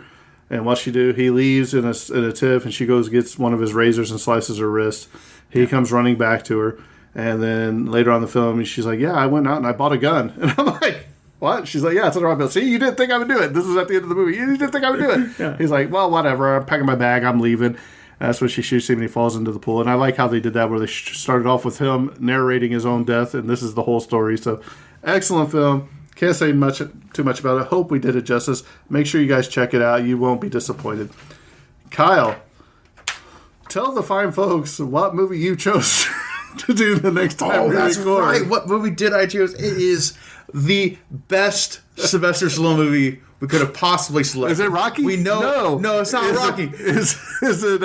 Speaker 7: And what she do? He leaves in a tiff, and she goes gets one of his razors and slices her wrist. He comes running back to her, and then later on in the film, she's like, "Yeah, I went out and I bought a gun." And I'm like, "What?" She's like, "Yeah, it's on the right bill." See, you didn't think I would do it. This is at the end of the movie. You didn't think I would do it. Yeah. He's like, "Well, whatever. I'm packing my bag. I'm leaving." That's when she shoots him and he falls into the pool. And I like how they did that, where they started off with him narrating his own death, and this is the whole story. So, excellent film. Can't say too much about it. Hope we did it justice. Make sure you guys check it out. You won't be disappointed. Kyle, tell the fine folks what movie you chose to do the next time.
Speaker 1: Oh, that's right. What movie did I choose? It is the best Sylvester Stallone movie we could have possibly selected.
Speaker 7: Is it Rocky?
Speaker 1: We know. No, it's not Rocky.
Speaker 7: Is it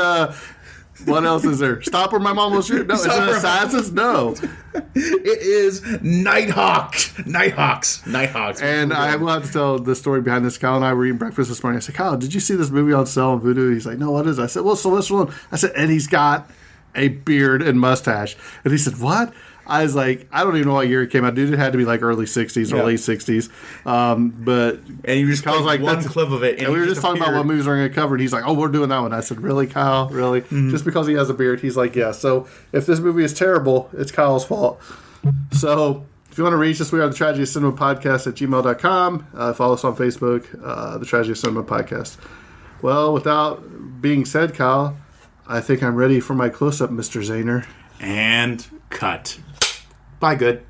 Speaker 7: what else is there? Stop or My Mom Will Shoot? No, is it Assassins? No.
Speaker 1: It is Nighthawks.
Speaker 7: And I will have to tell the story behind this. Kyle and I were eating breakfast this morning. I said, Kyle, did you see this movie on sale on Vudu? He's like, no, what is it? I said, well, Sylvester Stallone. I said, and he's got a beard and mustache. And he said, what? I was like, I don't even know what year it came out. Dude, it had to be like early 60s or late 60s. And
Speaker 1: you just
Speaker 7: Kyle's like,
Speaker 1: one clip of it.
Speaker 7: And we were just talking about what movies we're going to cover. And he's like, oh, we're doing that one. I said, really, Kyle? Really? Mm-hmm. Just because he has a beard? He's like, yeah. So if this movie is terrible, it's Kyle's fault. So if you want to reach us, we are the Tragedy of Cinema Podcast at gmail.com. Follow us on Facebook, the Tragedy of Cinema Podcast. Well, without being said, Kyle, I think I'm ready for my close-up, Mr. Zahner.
Speaker 1: And cut. Bye, good.